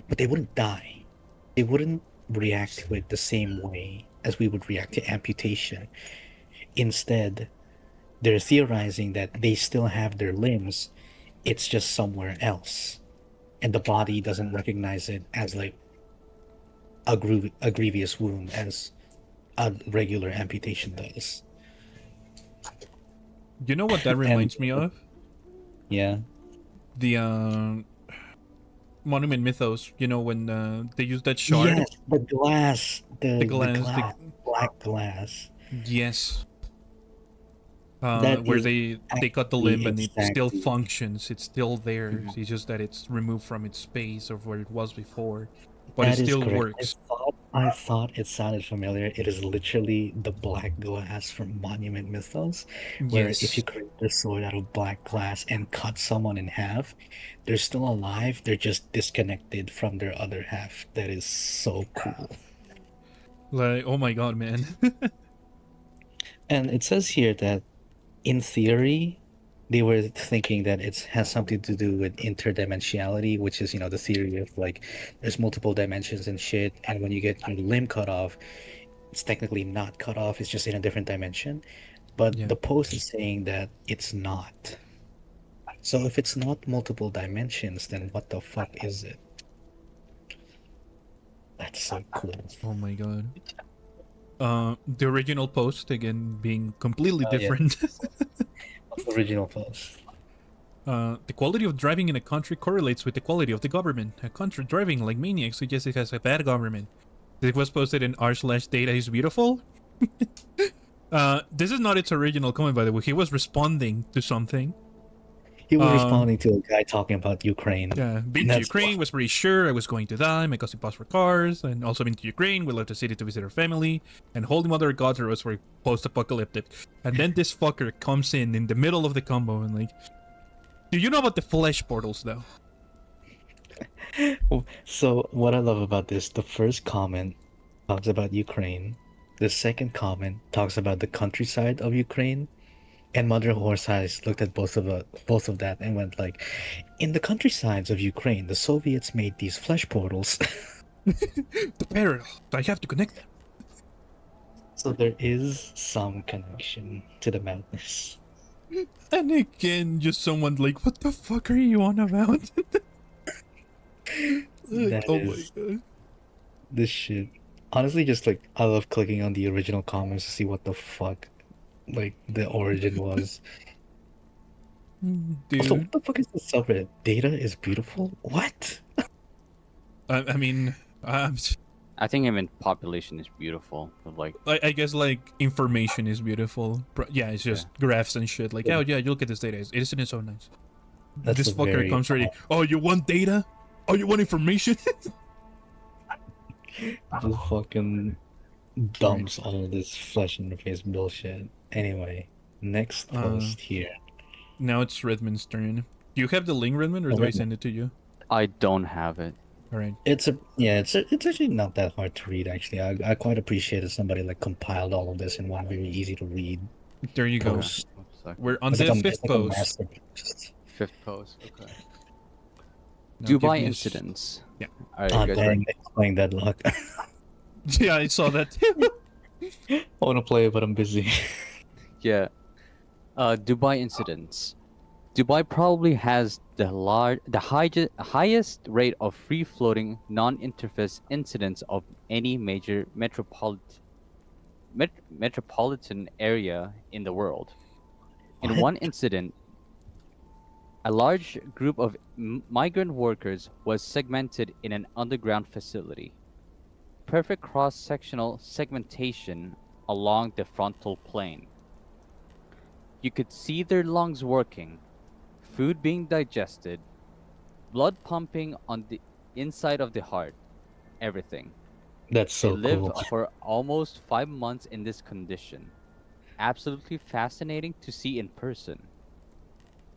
but they wouldn't die. They wouldn't react to it the same way as we would react to amputation. Instead, they're theorizing that they still have their limbs, it's just somewhere else, and the body doesn't recognize it as like a grievous wound as a regular amputation does. You know what that And reminds me of? yeah, The Monument Mythos. You know when they use that shard, yes, the glass, the the glass, glass, black glass. yes, That where is they cut the actually limb and it still exactly. functions. It's still there. Mhm. It's just that it's removed from its space of where it was before, but it That is still correct. works. I thought it sounded familiar. It is literally the black glass from Monument Mythos, where if you Yes. create a sword out of black glass and cut someone in half, they're still alive. They're just disconnected from their other half. That is so cool. Like, oh my god, man. And it says here that in theory, they were thinking that it has something to do with interdimensionality, which is, the theory of like there's multiple dimensions and shit, and when you get your limb cut off, it's technically not cut off, it's just in a different dimension. But Yeah. the post is saying that it's not. So if it's not multiple dimensions, then what the fuck is it? That's so cool. Oh my god. The original post again being completely Oh yeah. different. What's the original post? The quality of driving in a country correlates with the quality of the government. A country driving like maniacs suggests it has a bad government. It was posted in r/data is beautiful. This is not its original comment, by the way. He was responding to something. He was responding to a guy talking about Ukraine. Yeah, been And to that's Ukraine, was pretty sure I was going to die. My cousin passed for cars, and also been to Ukraine. We left the city to visit our family, and Holy Mother of God to us were post-apocalyptic. And then this fucker comes in the middle of the combo and like, do you know about the flesh portals though? So what I love about this, the first comment talks about Ukraine. The second comment talks about the countryside of Ukraine. And Mother Horse Eyes looked at both of that and went like, in the countrysides of Ukraine, the Soviets made these flesh portals. The parallel. I have to connect them. So there is some connection to the madness. And again, just someone like, what the fuck are you on about? That oh is my god. this shit. Honestly, just like I love clicking on the original comments to see what the fuck like the origin was. Also, Dude. what the fuck is this subreddit? Data is beautiful? What? I mean, I think him in population is beautiful. But like, I guess like information is beautiful. Yeah, it's just graphs and shit. Like, oh yeah, you look at this data. Isn't it so nice? That's This a fucker very comes ready. Oh, you want data? Oh, you want information? just fucking dumps all this flesh in the face bullshit. Anyway, next post here. Now it's Redmond's turn. Do you have the link, Redmond, or do I send it to you? I don't have it. All right. It's actually not that hard to read. Actually, I quite appreciated somebody like compiled all of this in one very easy to read There you go. post. We're on It's the like a, fifth it's like a post. master post. Fifth post. Okay. Now give Dubai me a incidents. Yeah. All right, Ah, you guys dang, ready? it's playing Deadlock. Yeah, I saw that. I want to play, but I'm busy. Yeah. Dubai incidents. Dubai probably has the highest rate of free-floating non-interface incidents of any major metropolitan area in the world. In What? one incident, a large group of migrant workers was segmented in an underground facility. Perfect cross-sectional segmentation along the frontal plane. You could see their lungs working, food being digested, blood pumping on the inside of the heart, everything. That's They so lived cool. for almost 5 months in this condition. Absolutely fascinating to see in person.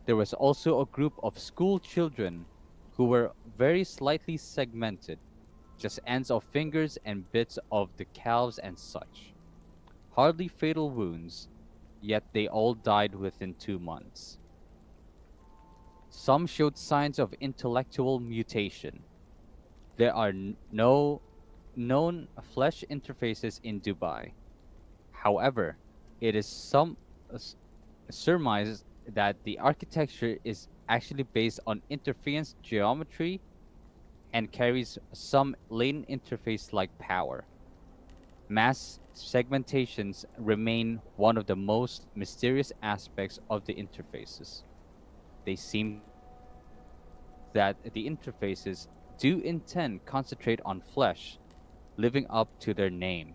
There was also a group of school children who were very slightly segmented, just ends of fingers and bits of the calves and such. Hardly fatal wounds, yet they all died within 2 months. Some showed signs of intellectual mutation. There are no known flesh interfaces in Dubai. However, it is surmised that the architecture is actually based on interference geometry and carries some latent interface-like power. Mass segmentations remain one of the most mysterious aspects of the interfaces. They seem that the interfaces do intend concentrate on flesh, living up to their name.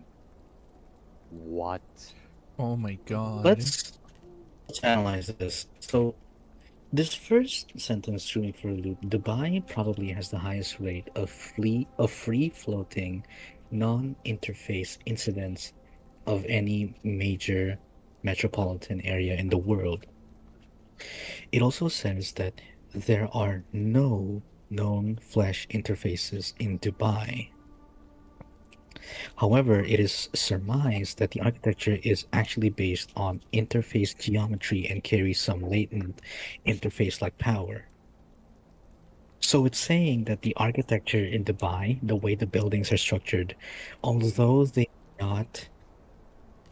What? Oh my god. Let's analyze this. So this first sentence threw me for a loop. Dubai probably has the highest rate of free floating non-interface incidents of any major metropolitan area in the world. It also says that there are no known flesh interfaces in Dubai. However, it is surmised that the architecture is actually based on interface geometry and carries some latent interface-like power. So it's saying that the architecture in Dubai, the way the buildings are structured, although they are not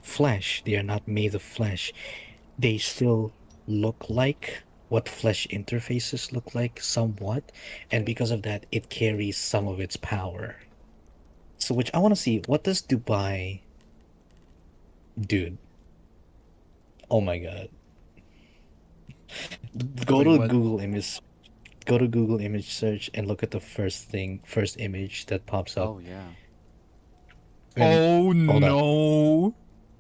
flesh, they are not made of flesh, they still look like what flesh interfaces look like somewhat, and because of that, it carries some of its power. So, which I want to see, what does Dubai, dude? Oh my god! Go Wait, to what? Google image, go to Google image search and look at the first image that pops up. Oh yeah. And Oh hold on. no.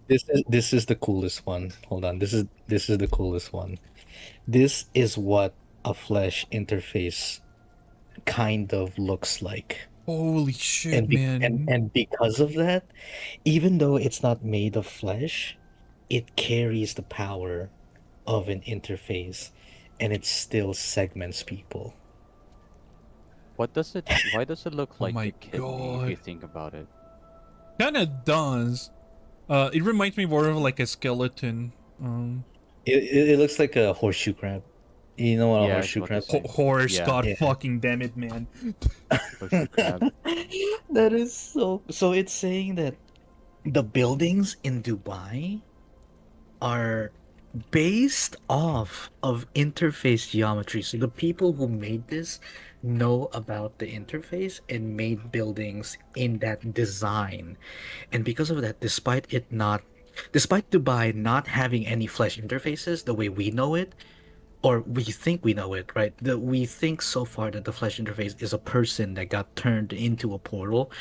This is the coolest one. Hold on. This is the coolest one. This is what a flesh interface kind of looks like. Holy shit, And man. and because of that, even though it's not made of flesh, it carries the power of an interface and it still segments people. What does it? Why does it look Oh like my a kidney? If God. you think about it. Kind of does. It reminds me more of like a skeleton. It looks like a horseshoe crab. You know what a Yeah, I was horseshoe about to crab say. is? Horse, Yeah. god Yeah. fucking damn it, man. Horseshoe crab. That is so. So it's saying that the buildings in Dubai are based off of interface geometry. So the people who made this know about the interface and made buildings in that design. And because of that, despite Dubai not having any flesh interfaces the way we know it, or we think we know it, right? We think so far that the flesh interface is a person that got turned into a portal.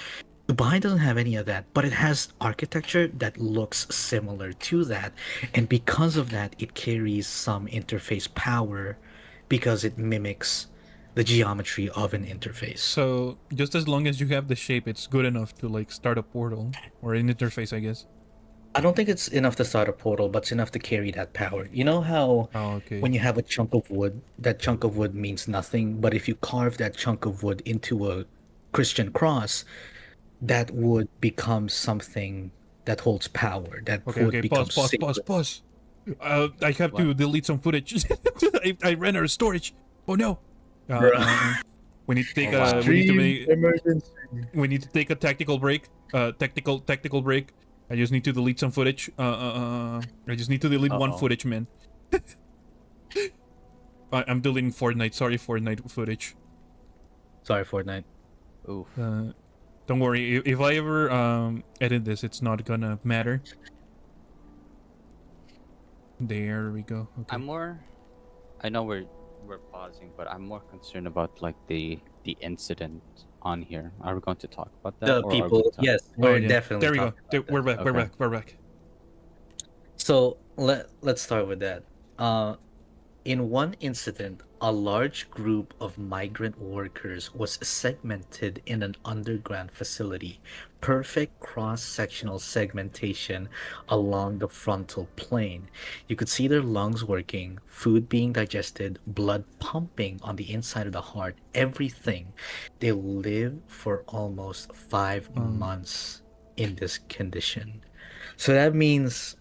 Dubai doesn't have any of that, but it has architecture that looks similar to that. And because of that, it carries some interface power because it mimics the geometry of an interface. So just as long as you have the shape, it's good enough to like start a portal or an interface, I guess. I don't think it's enough to start a portal, but it's enough to carry that power. You know how Oh, okay. when you have a chunk of wood, that chunk of wood means nothing, but if you carve that chunk of wood into a Christian cross, that wood becomes something that holds power. That Okay, wood okay. Pause, becomes pause, sacred. pause, pause. I have to delete some footage. I ran out of storage. Oh no. We need to take Oh, wow. Emergency. we need to take a tactical break. Tactical break. I just need to delete some footage. I just need to delete one Uh-oh. footage, man. I'm deleting Fortnite. Sorry, Fortnite footage. Sorry, Fortnite. Oof. Don't worry. If I ever edit this, it's not gonna matter. There we go. Okay. I'm more. I know we're pausing, but I'm more concerned about like the incident on here. Are we going to talk about that? The or are we people, talk- yes, Oh, we're yeah. definitely There we go. talking about We're that. back. We're Okay. back. We're back. So let's start with that. In one incident, a large group of migrant workers was segmented in an underground facility. Perfect cross-sectional segmentation along the frontal plane. You could see their lungs working, food being digested, blood pumping on the inside of the heart, everything. They lived for almost 5 months in this condition. So that means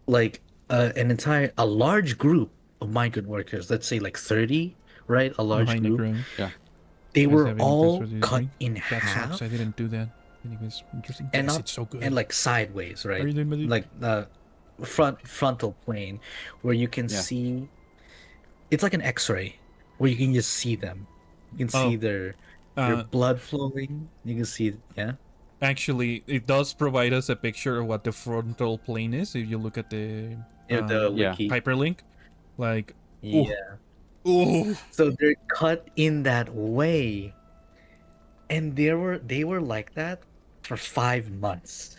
like a large group of migrant workers, let's say like 30, right? A large Behind the group. ground. Yeah. They Guys were have any all tips for the cut drink? in That half sucks. I didn't do that. Anyways, interesting. and Yes, not it's so good. and like sideways, How are you right? doing, buddy? Like frontal plane where you can Yeah. see it's like an X-ray where you can just see them. You can see Oh, their Uh, blood flowing. You can see, yeah. actually, it does provide us a picture of what the frontal plane is. If you look at the The Yeah. wiki. hyperlink, like, Yeah. ooh, So they're cut in that way. And they were like that for 5 months.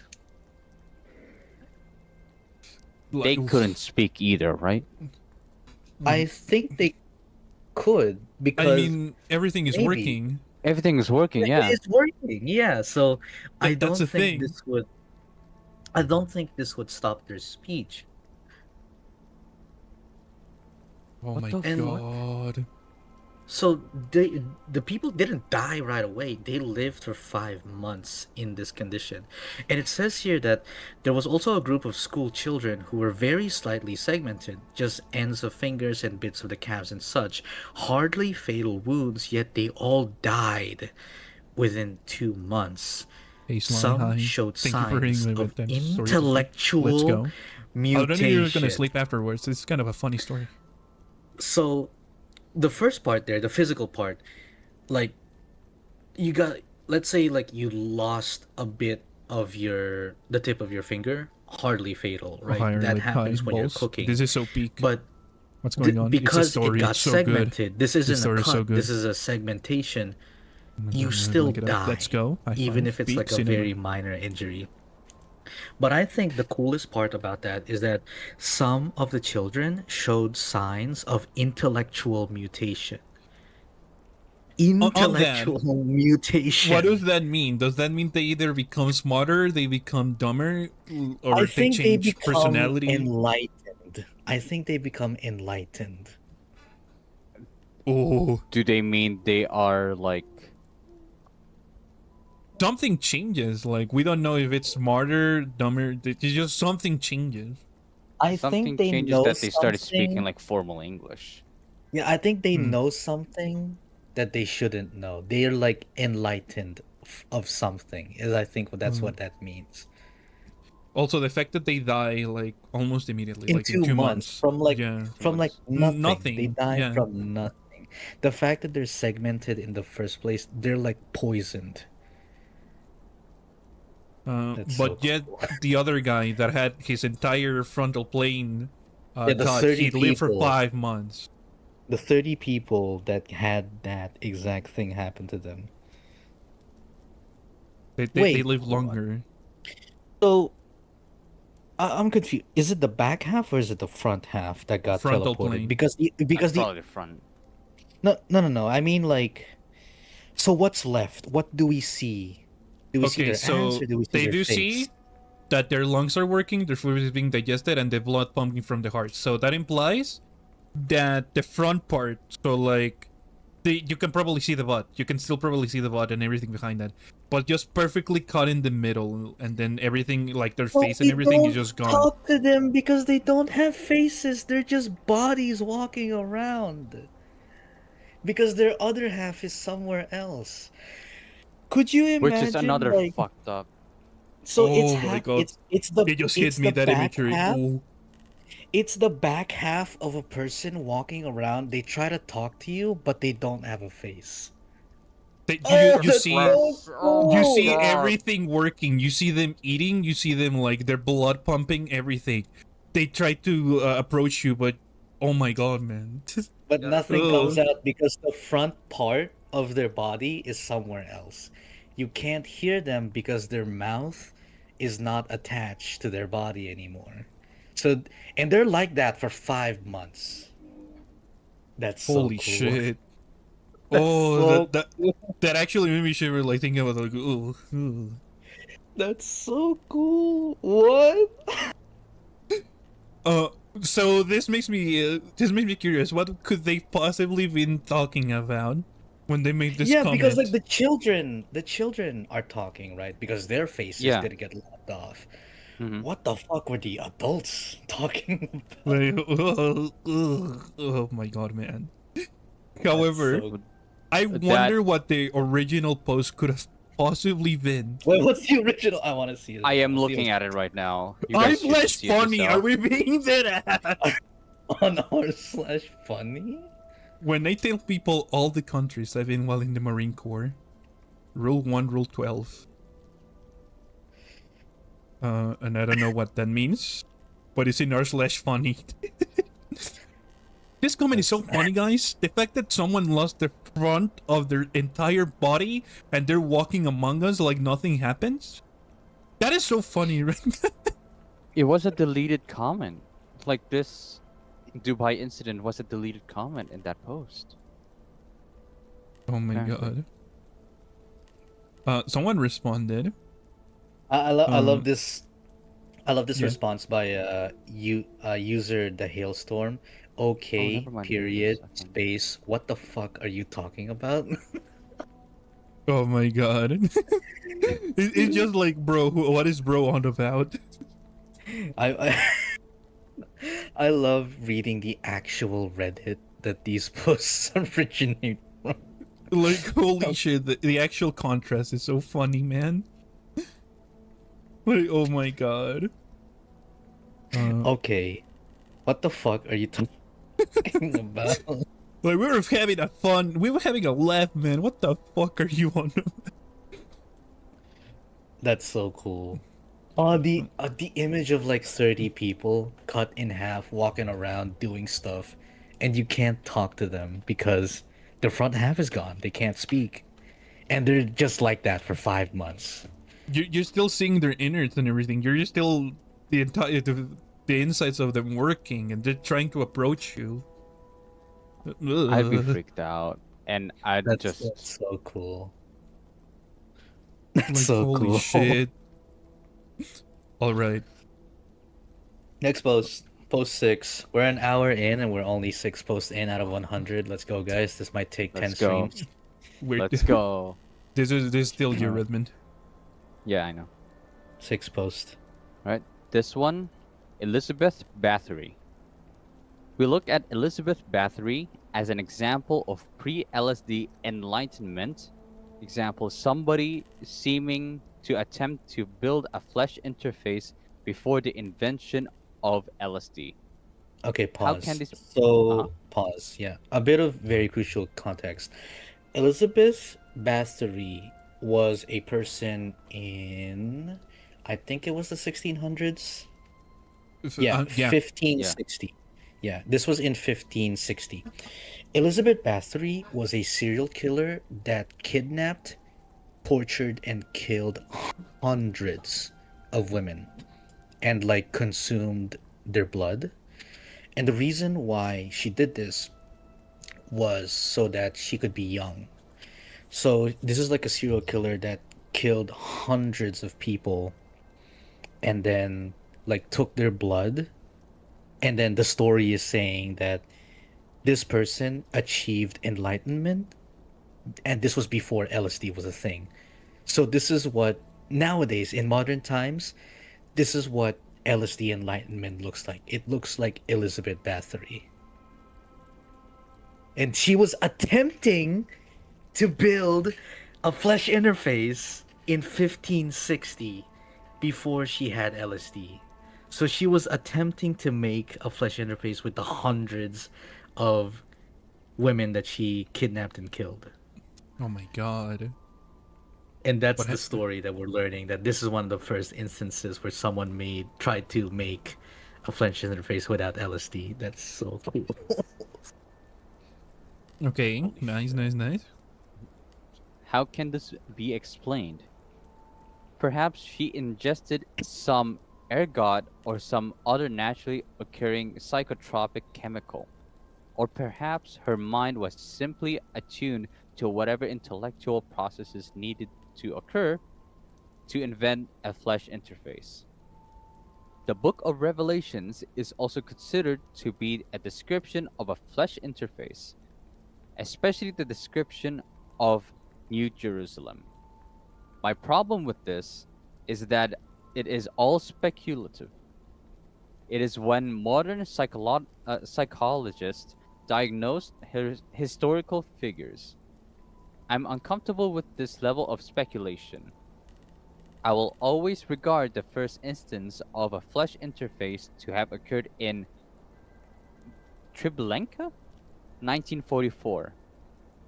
They like, oof. couldn't speak either, right? I think they could I because mean, everything is maybe. working. Everything is working. Yeah. it's working. Yeah, so I That's don't the think thing. I don't think this would stop their speech. Oh What my the fuck? god. So the people didn't die right away. They lived for 5 months in this condition. And it says here that there was also a group of school children who were very slightly segmented, just ends of fingers and bits of the calves and such. Hardly fatal wounds, yet they all died within 2 months. Baseline Some high. showed Thank you for reading signs my of bedtime story. Let's intellectual go. I don't know if you're gonna mutation. sleep afterwards. It's kind of a funny story. So the first part there, the physical part, like you got, let's say like you lost a bit of the tip of your finger, hardly fatal, right? Higher, That like, happens high when you're balls. cooking. This is so peak. But What's going on? because it's a story. it got It's so segmented, this isn't a story is cut, so good. this is a segmentation. good. You still Look it up. die, Let's go. High even five. if it's Peak like a cinema. very minor injury. But I think the coolest part about that is that some of the children showed signs of intellectual mutation. On that, Intellectual mutation. What does that mean? Does that mean they either become smarter, they become dumber, or I they think they change become personality? enlightened. I think they become enlightened. Oh, Do they mean they are like something changes. Like we don't know if it's smarter, dumber. It's just something changes. I Something think they changes know that they started speaking something. like formal English. Yeah, I think they Hmm. know something that they shouldn't know. They're like enlightened of something. Is I think that's Hmm. what that means. Also, the fact that they die like almost immediately, In like in 2 months, 2 months. from like Yeah, nothing. They nothing. die Yeah. from nothing. The fact that they're segmented in the first place, they're like poisoned. That's so But yet cool. the other guy that had his entire frontal plane Yeah, the cut, 30 he lived for people, 5 months. the 30 people that had that exact thing happen to them. They Wait, live hold on. longer. So I'm confused. Is it the back half or is it the front half that got Frontal teleported? plane. Because That's the probably the front. no. I mean like, so what's left? What do we see? Do we see Okay, their ass so or do we see they their do face? see that their lungs are working, their food is being digested, and the blood pumping from the heart. So that implies that the front part, so like, you can probably see the butt. You can still probably see the butt and everything behind that, but just perfectly cut in the middle, and then everything, like their Well, face and we everything, is don't just gone. talk to them because they don't have faces. They're just bodies walking around. Because their other half is somewhere else. Could you Which is imagine another like fucked up. so it's Oh my half god! It just hit it's me, the that back imagery. half Oh, it's the back half of a person walking around. They try to talk to you, but they don't have a face. Oh, you that's see. so Oh You my see cool. god. everything working. You see them eating. You see them like their blood pumping. Everything. They try to approach you, but oh my god, man! But Yeah, nothing comes Ugh. out because the front part of their body is somewhere else. You can't hear them because their mouth is not attached to their body anymore. So, and they're like that for 5 months. That's so Holy cool. shit! That's Oh, so cool. that actually made me shiver. Like thinking about like, oh, That's so cool. What? uh. So this makes me curious. What could they possibly been talking about when they made this Yeah, because like comment? the children are talking, right? Because their faces Yeah. didn't get lopped off. Hmm. What the fuck were the adults talking about? Like, oh my god, man. That's However, so. I That wonder what the original post could have possibly been. Wait, what's the original? I want to see it I am now. What's the looking at it right now. You I'm guys should less see it funny. Are yourself. we being dead ass? on r/funny? When I tell people all the countries I've been while in the Marine Corps, Rule 1, Rule 12. And I don't know what that means, but it's in r/funny. This comment is so funny, guys. The fact that someone lost the front of their entire body and they're walking among us like nothing happens. That is so funny, right? It was a deleted comment. Like this Dubai incident was a deleted comment in that post. Oh my Apparently. god. Someone responded. I love Um, this. I love this yeah. response by user the hailstorm. Okay, never mind, period, I found it. space. What the fuck are you talking about? Oh my god. It's just like, bro, what is bro on about? I I love reading the actual Reddit that these posts originate from. Like, holy shit, the actual contrast is so funny, man. Like, oh my god. Okay, what the fuck are you talking about? Like, we were having a laugh, man. What the fuck are you on? That's so cool. The image of like 30 people cut in half walking around doing stuff and you can't talk to them because the front half is gone. They can't speak. And they're just like that for 5 months. You're still seeing their innards and everything. You're still the entire the insides of them working, and they're trying to approach you. I'd be Ugh. freaked out, and I'd That's just so cool. That's Like, so holy cool. shit. All right. Next post 6. We're an hour in and we're only 6 posts in out of 100. Let's go, guys. This might take 10 let's go. streams. Wait. Let's go. This is still you, Uh, Redmond. Yeah, I know. 6 post. Right. This one, Elizabeth Bathory. We look at Elizabeth Bathory as an example of pre-LSD enlightenment. Example, somebody seeming to attempt to build a flesh interface before the invention of LSD. Okay, How can pause. this? Uh-huh. So, pause. Yeah, a bit of very crucial context. Elizabeth Bathory was a person in, I think it was the 1600s. Yeah, Yeah. Yeah. 1560. Yeah, this was in 1560. Elizabeth Bathory was a serial killer that kidnapped, tortured, and killed hundreds of women and like consumed their blood. And the reason why she did this was so that she could be young. So this is like a serial killer that killed hundreds of people and then like took their blood. And then the story is saying that this person achieved enlightenment, and this was before LSD was a thing. So this is what nowadays in modern times, this is what LSD enlightenment looks like. It looks like Elizabeth Bathory. And she was attempting to build a flesh interface in 1560 before she had LSD. So she was attempting to make a flesh interface with the hundreds of women that she kidnapped and killed. Oh my god. And that's What the ha- story that we're learning, that this is one of the first instances where someone tried to make a flesh interface without LSD. That's so cool. Okay, Holy nice, shit. nice, nice. How can this be explained? Perhaps she ingested some ergot or some other naturally occurring psychotropic chemical. Or perhaps her mind was simply attuned to whatever intellectual processes needed to occur to invent a flesh interface. The Book of Revelations is also considered to be a description of a flesh interface, especially the description of New Jerusalem. My problem with this is that it is all speculative. It is when modern psychologists diagnose historical figures. I'm uncomfortable with this level of speculation. I will always regard the first instance of a flesh interface to have occurred in Treblinka, 1944.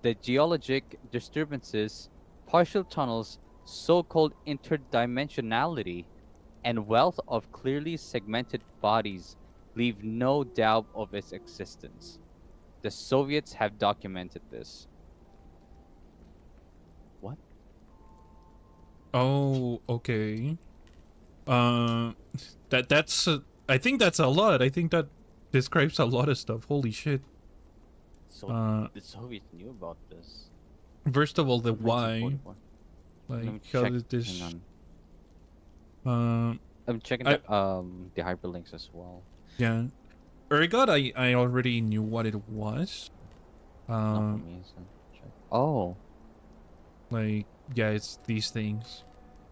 The geologic disturbances, partial tunnels, so-called interdimensionality, and wealth of clearly segmented bodies leave no doubt of its existence. The Soviets have documented this. What? Oh, okay. Uh, that's. I think that's a lot. I think that describes a lot of stuff. Holy shit. So Uh, the Soviets knew about this. First of all, the why. 1944. Let me Like, how check. did this? Hang on. Uh, I'm checking I the hyperlinks as well. yeah. Ergot, I already knew what it was. Not for Um, me. So check. Oh, like yeah, it's these things.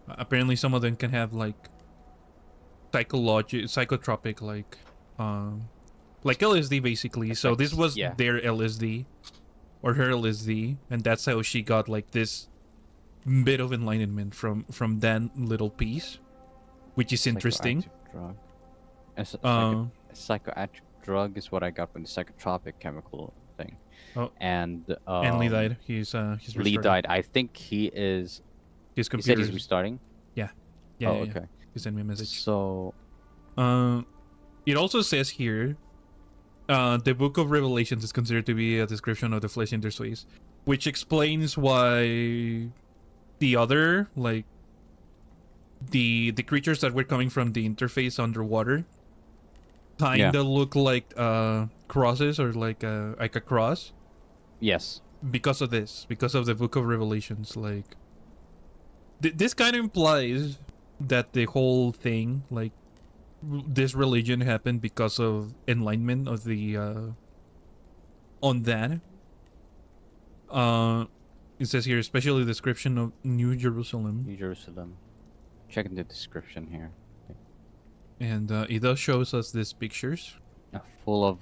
Apparently, some of them can have like psychotropic, like LSD basically. So this effects. was Yeah. their LSD or her LSD, and that's how she got like this bit of enlightenment from that little piece, which is interesting. Psychoactive drug. Uh, Psychoactive drug is what I got from the psychotropic chemical thing. Oh. And Antlee died. He's Lee restarting. died. I think he is. His He said computer. he's restarting. Yeah, Oh, yeah, okay. He sent me a message. So It also says here, the Book of Revelations is considered to be a description of the flesh interface, which explains why the other, like, the creatures that were coming from the interface underwater kinda look like crosses, or like a cross, yes, because of this, because of the Book of Revelations. Like, this kind of implies that the whole thing, like, this religion happened because of enlightenment of the on that. It says here, especially the description of New Jerusalem. New Jerusalem. checking the description here. And it does shows us these pictures. Full of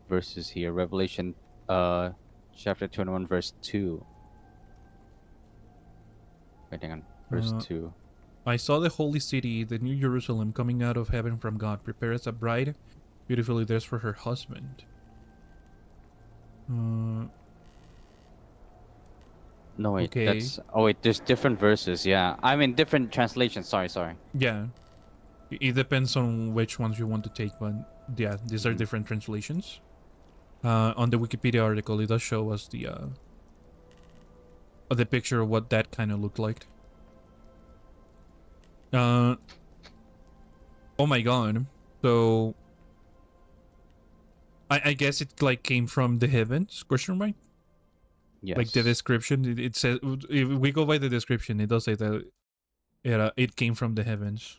verses here. Revelation chapter 21 verse 2. Wait, hang on. Verse Uh, 2. I saw the holy city, the new Jerusalem, coming out of heaven from God, prepared as a bride, beautifully dressed for her husband. No, wait. Okay. That's... Oh, wait. There's different verses. Yeah. I mean, different translations. Sorry. Yeah. It depends on which ones you want to take, but yeah, these are Mhm. different translations. On the Wikipedia article, it does show us the picture of what that kind of looked like. Oh my god. So I guess it like came from the heavens, question mark? Yes. Like the description, it says, if we go by the description, it does say that it came from the heavens.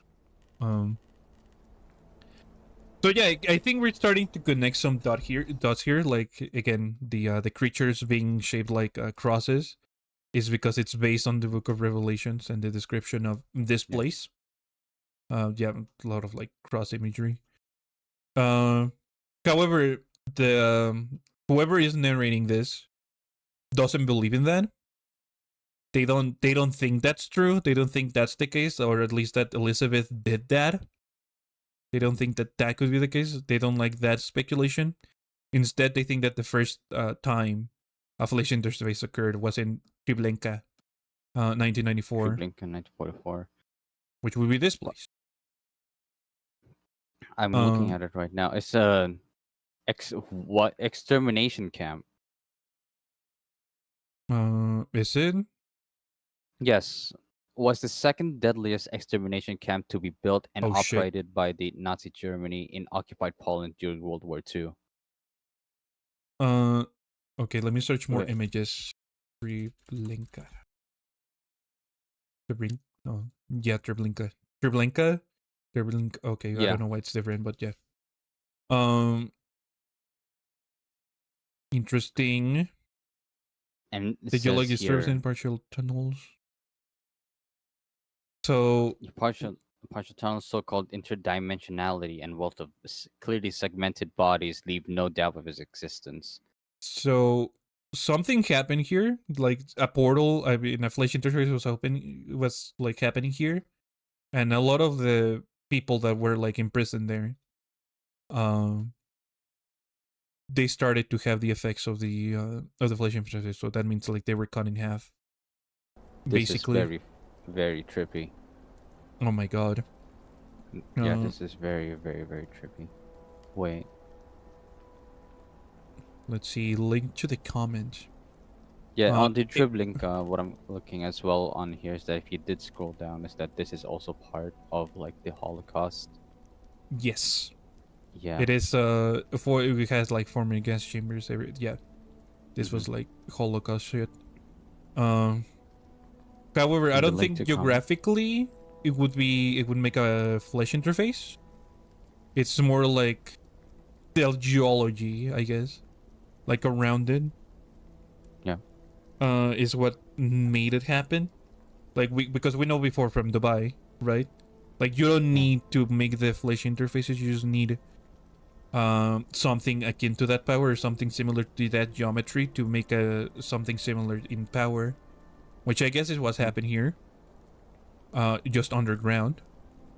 So yeah, I think we're starting to connect some dots here. Like again, the creatures being shaped like crosses is because it's based on the Book of Revelations and the description of this Yeah. place. Yeah, a lot of like cross imagery. However, the whoever is narrating this doesn't believe in that. They don't think that's true. They don't think that's the case, or at least that Elizabeth did that. They don't think that that could be the case. They don't like that speculation. Instead, they think that the first time a flesh interface occurred was in Treblinka, 1994, Lincoln 1944. which would be this place. I'm looking at it right now. It's a extermination camp. Is it? Yes, was the second deadliest extermination camp to be built and Oh, shit. operated by the Nazi Germany in occupied Poland during World War II. Okay, let me search more Wait. images. Treblinka. Oh, yeah, Treblinka. Treblinka. Okay, I Yeah. don't know why it's different, but yeah. Interesting. And it The geology says serves here, in partial tunnels. So the partial tunnels, so-called interdimensionality and wealth of clearly segmented bodies leave no doubt of his existence. something happened here, like a portal. I mean, a flesh interface was like happening here, and a lot of the people that were like imprisoned there, they started to have the effects of the flesh interface. So that means like they were cut in half. This Basically. is very, very trippy. Oh my god. Yeah, this is very, very, very trippy. Wait. Let's see. Link to the comment. Yeah, on the Treblinka, what I'm looking as well on here is that if you did scroll down, is that this is also part of like the Holocaust. Yes. Yeah. It is it has like former gas chambers yeah. This was like Holocaust shit. However, I don't think geographically it would make a flesh interface. It's more like the geology, I guess. Like around it. Yeah. Is what made it happen. Like because we know before from Dubai, right? Like you don't need to make the flesh interfaces, you just need something akin to that power or something similar to that geometry to make something similar in power, which I guess is what's happened here. Just underground.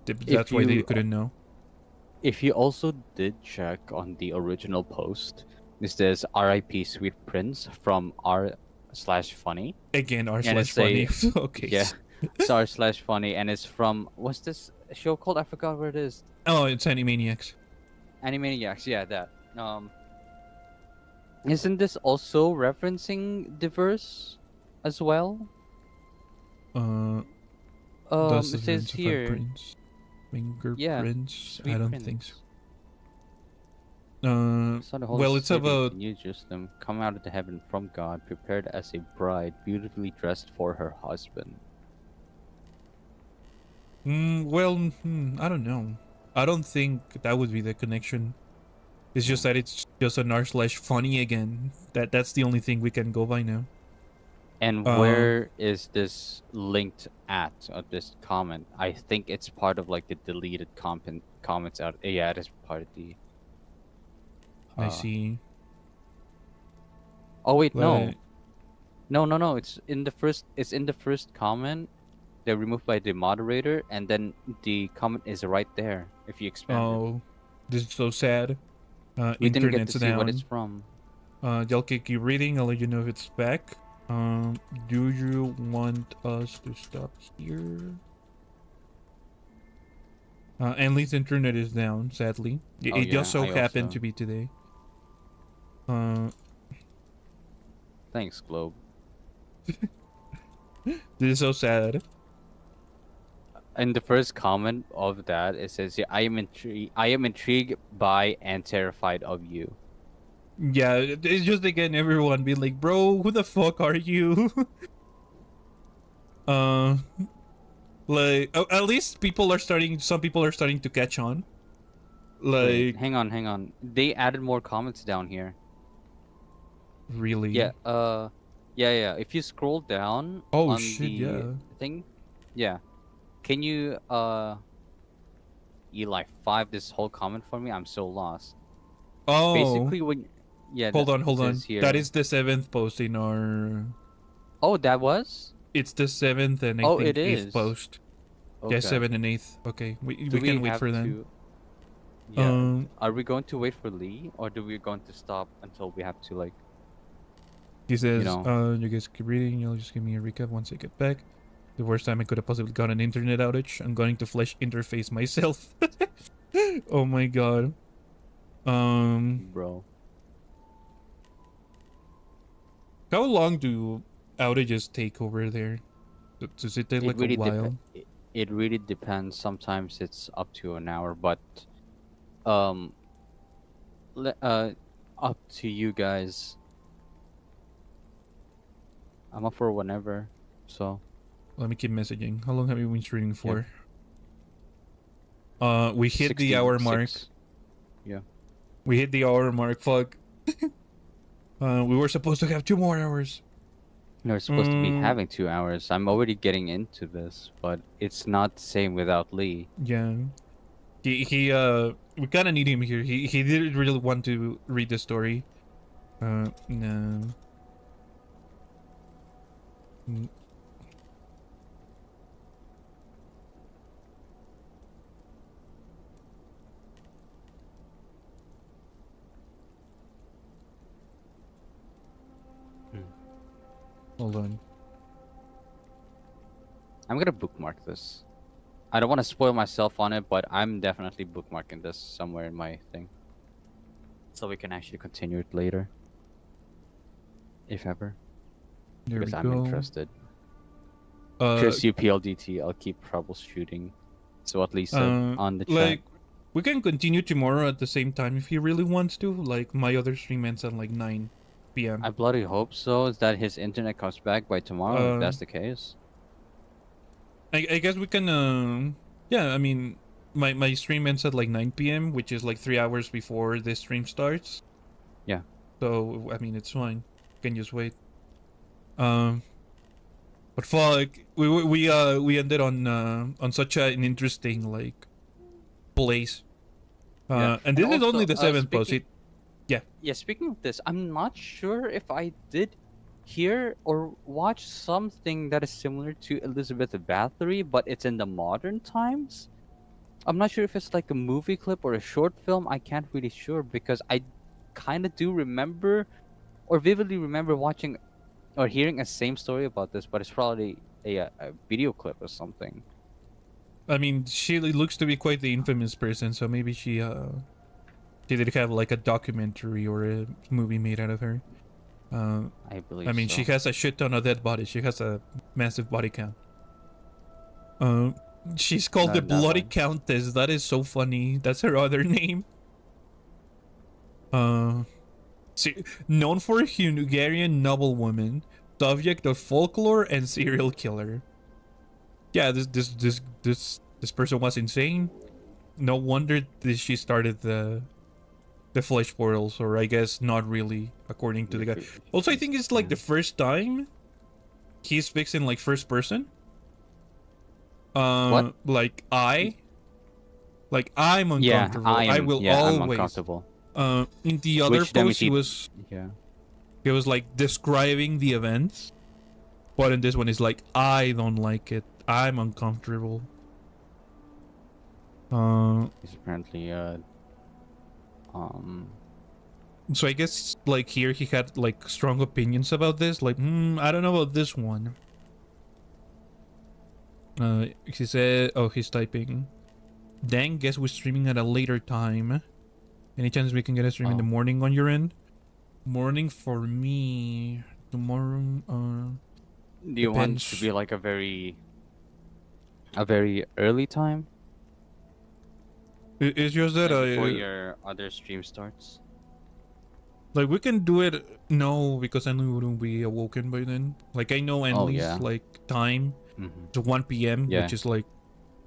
That's why they couldn't know. If you also did check on the original post, this says R.I.P. Sweet Prince from r/funny. Again, r/funny. Okay. Yeah, it's r/funny, and it's from what's this show called? I forgot where it is. Oh, it's Animaniacs. Animaniacs, yeah, that. Isn't this also referencing the verse as well? It says here. Fingerprints. Yeah, I don't think so. Well, it's about New Jerusalem come out of the heaven from God, prepared as a bride, beautifully dressed for her husband. Well, I don't know. I don't think that would be the connection. It's just that it's just an r/funny again. That's the only thing we can go by now. And Uh, where is this linked at of this comment? I think it's part of like the deleted comments out. Yeah, it is part of the. I Uh, see. oh wait, no, Like, no. It's in the first. It's in the first comment. They're removed by the moderator, and then the comment is right there. If you expand it, oh, this is so sad. we didn't get to Internet's see what it's down. from. Y'all keep reading. I'll let you know if it's back. Do you want us to stop here? Antlee's internet is down, sadly. It, Oh it just yeah, so I happened also. to be today. Uh, Thanks, Globe. this is so sad. In the first comment of that, it says, "Yeah, I am intrigued. I am intrigued by and terrified of you." Yeah, it's just again everyone being like, bro, who the fuck are you? uh, like at least people are starting. Some people are starting to catch on. Wait, Like hang on. They added more comments down here. really. Yeah, yeah. If you scroll down Oh on shit! the Yeah. thing, yeah. Can you Eli 5 this whole comment for me? I'm so lost. Oh, Basically, when yeah, hold on, it hold says on. That here. is the seventh post in our. Oh, that was. It's the seventh and I Oh, it think eighth is. post. Yeah, Okay. seven and eighth. Okay, Do we we can wait have for them. to? Yeah. Um, Are we going to wait for Lee, or do we going to stop until we have to like, he you says, know? you guys keep reading. You'll just give me a recap once I get back. The worst time I could have possibly got an internet outage. I'm going to flash interface myself. Oh my god. Bro. How long do outages take over there? Does it take It like a really while? it really depends. Sometimes it's up to an hour, but um, up to you guys. I'm up for whenever. So Let me keep messaging. How long have you been streaming yeah, for? We hit the 60, hour mark. 6. Yeah. We hit the hour mark. Fuck. We were supposed to have 2 more hours. No, we're supposed to be Mm, having 2 hours. I'm already getting into this, but it's not the same without Lee. yeah. We kind of need him here. He didn't really want to read the story. No. Mm, Hold on. I'm gonna bookmark this. I don't want to spoil myself on it, but I'm definitely bookmarking this somewhere in my thing, so we can actually continue it later, if ever, There we because I'm go. interested. Uh, Chris UPLDT, I'll keep troubleshooting. So at least on the chat. like we can continue tomorrow at the same time if he really wants to. Like my other stream ends at like 9 p.m. I bloody hope so. Is that his internet comes back by tomorrow? If Uh, that's the case. I guess we can. Yeah, I mean, my stream ends at like 9 p.m., which is like 3 hours before this stream starts. Yeah. So I mean, it's fine. Can just wait. But fuck, we ended on such an interesting like place. Yeah. And this is also, only the seventh post. speaking, Yeah. yeah, speaking of this, I'm not sure if I did hear or watch something that is similar to Elizabeth Bathory, but it's in the modern times. I'm not sure if it's like a movie clip or a short film. I can't really sure because I kind of do remember or vividly remember watching or hearing a same story about this, but it's probably a video clip or something. I mean, she looks to be quite the infamous person, so maybe she did have like a documentary or a movie made out of her. I believe I mean, so. she has a shit ton of dead bodies. She has a massive body count. She's called the Not that Bloody one. Countess. That is so funny. That's her other name. Known for a Hungarian noblewoman, subject of folklore and serial killer. Yeah, this person was insane. No wonder she started the flesh portals, or I guess not really, according to the guy. Also, I think it's like the first time he speaks in like first person. What? Like I'm Yeah, uncomfortable. I am. I will yeah, I'm always. uncomfortable. In the other Which then we post, he see- was Yeah. like describing the events, but in this one, it's like I don't like it. I'm uncomfortable. He's apparently So I guess like here he had like strong opinions about this. Like, I don't know about this one. He said, oh, he's typing. Dang, guess we're streaming at a later time. Any chance we can get a stream in the morning on your end? Morning for me. Tomorrow, Do you want to depends. be like a very early time It's just that like before I your other stream starts? like we can do it. No, because Antlee wouldn't be awoken by then. Like I know Antlee's yeah. like time Mm-hmm. to 1 p.m. Yeah. which is like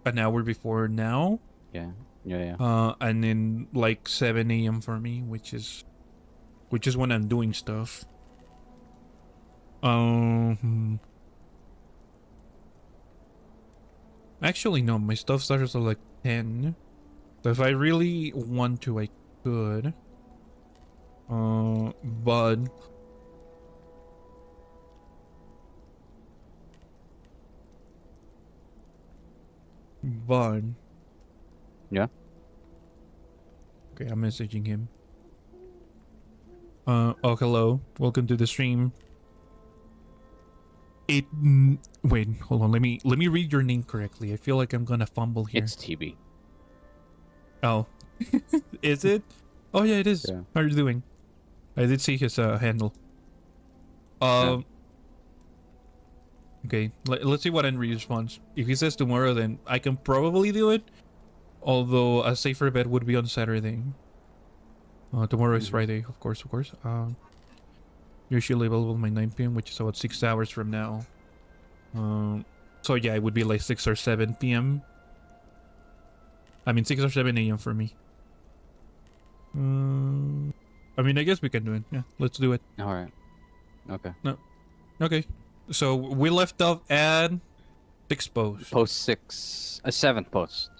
an hour before now. Yeah. Yeah. And then like 7 a.m. for me, which is when I'm doing stuff. Actually, no, my stuff starts at like 10. So if I really want to, I could. But Yeah. okay, I'm messaging him. Oh, hello. Welcome to the stream. Wait, hold on. Let me read your name correctly. I feel like I'm gonna fumble here. It's TB. Oh, is it? Oh yeah, it is. Yeah. How are you doing? I did see his handle. Yeah. Okay, let's see what Henry responds. If he says tomorrow, then I can probably do it. Although a safer bet would be on Saturday. Tomorrow is Friday, of course. Usually available by 9 p.m., which is about 6 hours from now. So yeah, it would be like 6 or 7 p.m. I mean 6 or 7 a.m. for me. I mean, I guess we can do it. Yeah, let's do it. All right. Okay. Okay. So we left off at 6 posts. Post 6, a 7th post.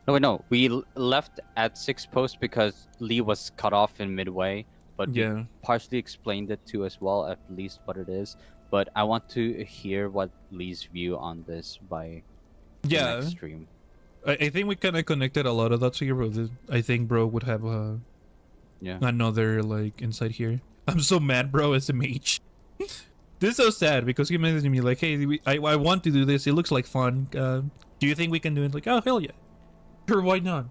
No, wait, no. We left at 6 posts because Lee was cut off in midway, but Yeah. we partially explained it to as well, at least what it is. But I want to hear what Lee's view on this by the Yeah. next stream. I think we kind of connected a lot of that here, but I think bro would have Yeah. another like insight here. I'm so mad, bro, as a mage. This is so sad because he messaged me like, hey, I want to do this. It looks like fun. Do you think we can do it? Like, oh, hell yeah. Sure, why not?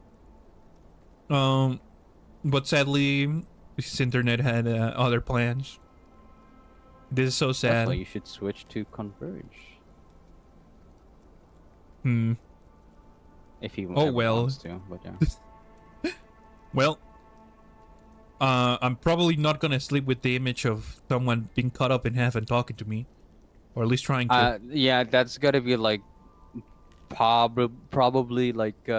But sadly, his internet had other plans. This is so That's sad. why you should switch to Converge. If he Oh, ever well. wants to, but yeah. Well, I'm probably not gonna sleep with the image of someone being cut up in half and talking to me, or at least trying to. Yeah, that's gotta be like probably like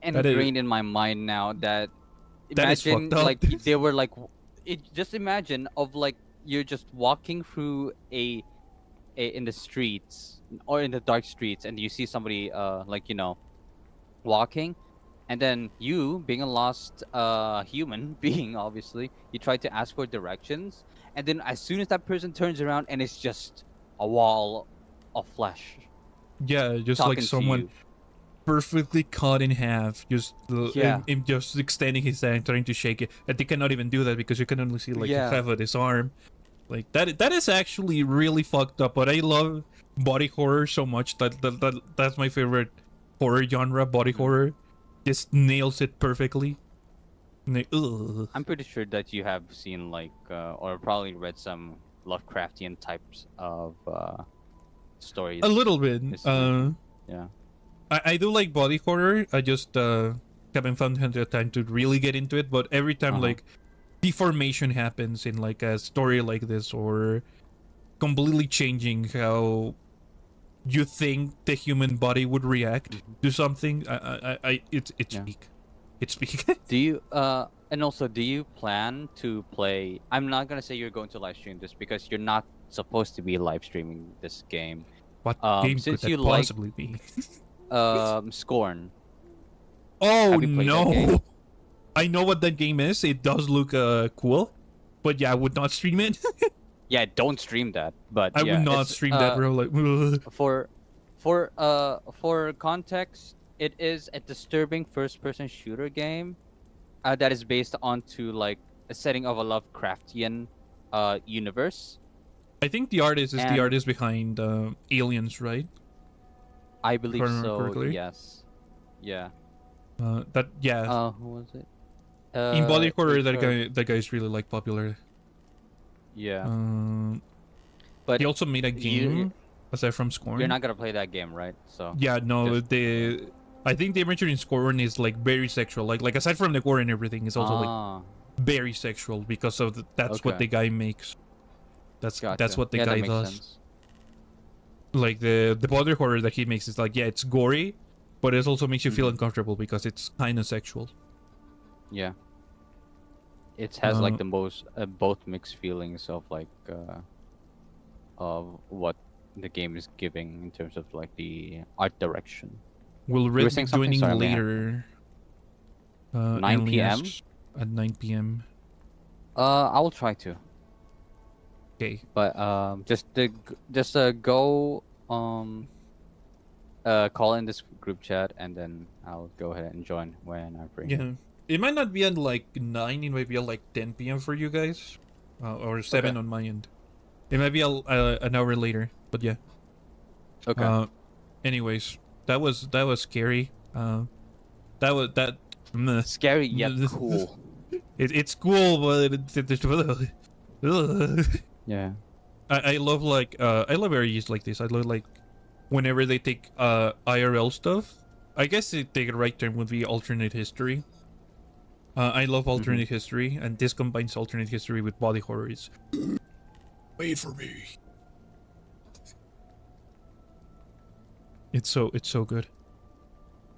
ingrained in my mind now. That That is imagine fucked up. like they were like just imagine of like you're just walking through a in the streets or in the dark streets and you see somebody like walking, and then you being a lost human being, obviously you try to ask for directions, and then as soon as that person turns around and it's just a wall of flesh Yeah, just talking like to someone you. perfectly cut in half, just Yeah. him just extending his hand, trying to shake it, and they cannot even do that because you can only see like Yeah. half of his arm. Like that is actually really fucked up. But I love body horror so much that's my favorite horror genre. Body horror just nails it perfectly. Ugh. I'm pretty sure that you have seen like or probably read some Lovecraftian types of stories. A little bit. Yeah. I do like body horror. I just haven't found the time to really get into it. But every time like deformation happens in like a story like this, or completely changing how you think the human body would react to something, it's Yeah. peak. it's big. Do you and also do you plan to play? I'm not gonna say you're going to live stream this because you're not supposed to be live streaming this game. What game could Since that you like possibly be? Scorn. Oh Have you played that game? no! I know what that game is. It does look cool, but yeah, I would not stream it. Yeah, don't stream that. But I yeah, would not it's, stream that, bro. Like, ugh. for context, it is a disturbing first-person shooter game that is based onto like a setting of a Lovecraftian universe. I think the artist is the And- artist behind Aliens, right? I believe I remember so. correctly. Yes. Yeah. That yeah. Who was it? In body horror, it's, that guy's really like popular. Yeah. But But he also made a game you- aside from Scorn. you're not gonna play that game, right? So. Yeah, no, Just- I think the imagery in Scorn is like very sexual. Like aside from the gore and everything, it's also like Ah, very sexual because of that's what Okay. the guy makes. That's gotcha. what the Yeah, that guy makes does. sense. Like the body horror that he makes is like, yeah, it's gory, but it also makes you feel Mhm. uncomfortable because it's kind of sexual. Yeah. It has like Uh, the most both mixed feelings of like of what the game is giving in terms of like the art direction. Will were Red be saying something? joining Sorry, I'm gonna- later? 9 Anlee PM? asks at 9 p.m. I will try to, Okay. but just go call in this group chat and then I'll go ahead and join when I'm free. Yeah. It might not be at like 9, it might be at like 10 p.m. for you guys. Or 7 Okay. on my end. It might be an hour later, but yeah. Okay. Anyways, that was scary. That meh. Scary yet cool. It's cool, but Yeah. I love like I love areas like this. I love like whenever they take IRL stuff. I guess the right term would be alternate history. I love alternate history, and this combines alternate history with body horrors. Wait for me. It's so good.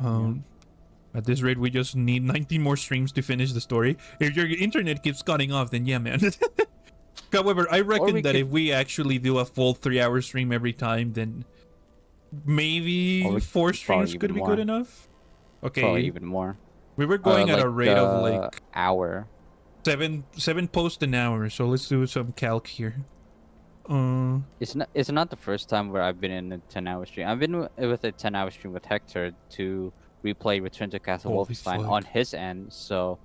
At this rate, we just need 19 more streams to finish the story. If your internet keeps cutting off, then yeah, man. However, I reckon we that could- if we actually do a full 3-hour stream every time, then maybe Or we 4 could probably streams could even be more. good enough. Okay, Probably even more. we were going at a rate of like hour. seven posts an hour. So let's do some calc here. It's not the first time where I've been in a 10-hour stream. I've been with a 10-hour stream with Hector to replay Return to Castle Holy Wolfenstein fuck. on his end. So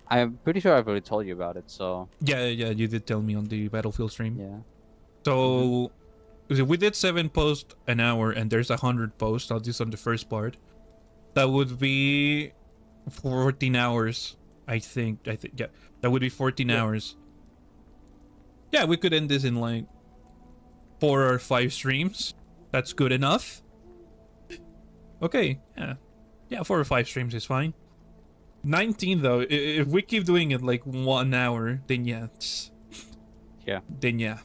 I'm pretty sure I've already told you about it. So yeah, you did tell me on the Battlefield stream. yeah. So we did 7 posts an hour, and there's 100 posts. I'll do on the first part. That would be 14 hours. I think yeah, that would be 14 hours. Yeah, we could end this in like 4 or 5 streams. That's good enough. Okay, yeah, 4 or 5 streams is fine. 19 though, if we keep doing it like 1 hour, then yeah. Yeah. Then yeah.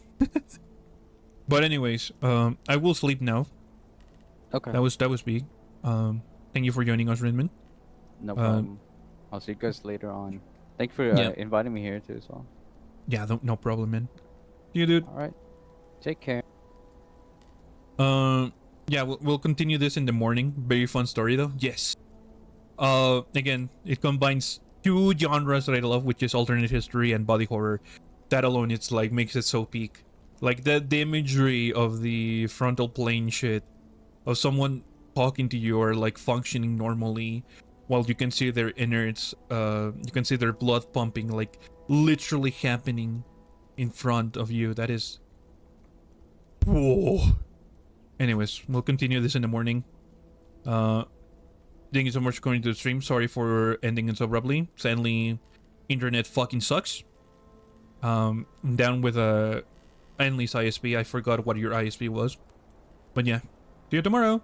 But anyways, I will sleep now. Okay. That was big. Thank you for joining us, Rinman. No problem. I'll see you guys later on. Thank you for Yeah. inviting me here too as well. Yeah, no problem, man. See you, dude. All right. Take care. Yeah, we'll continue this in the morning. Very fun story though. Yes. Again, it combines 2 genres that I love, which is alternate history and body horror. That alone, it's like makes it so peak. Like the imagery of the frontal plane shit, of someone talking to you or like functioning normally, while you can see their innards. You can see their blood pumping, like literally happening in front of you. That is. Whoa. Anyways, we'll continue this in the morning. Thank you so much for going to the stream. Sorry for ending it so abruptly. Sadly, internet fucking sucks. I'm down with Antlee's ISP. I forgot what your ISP was. But yeah, see you tomorrow.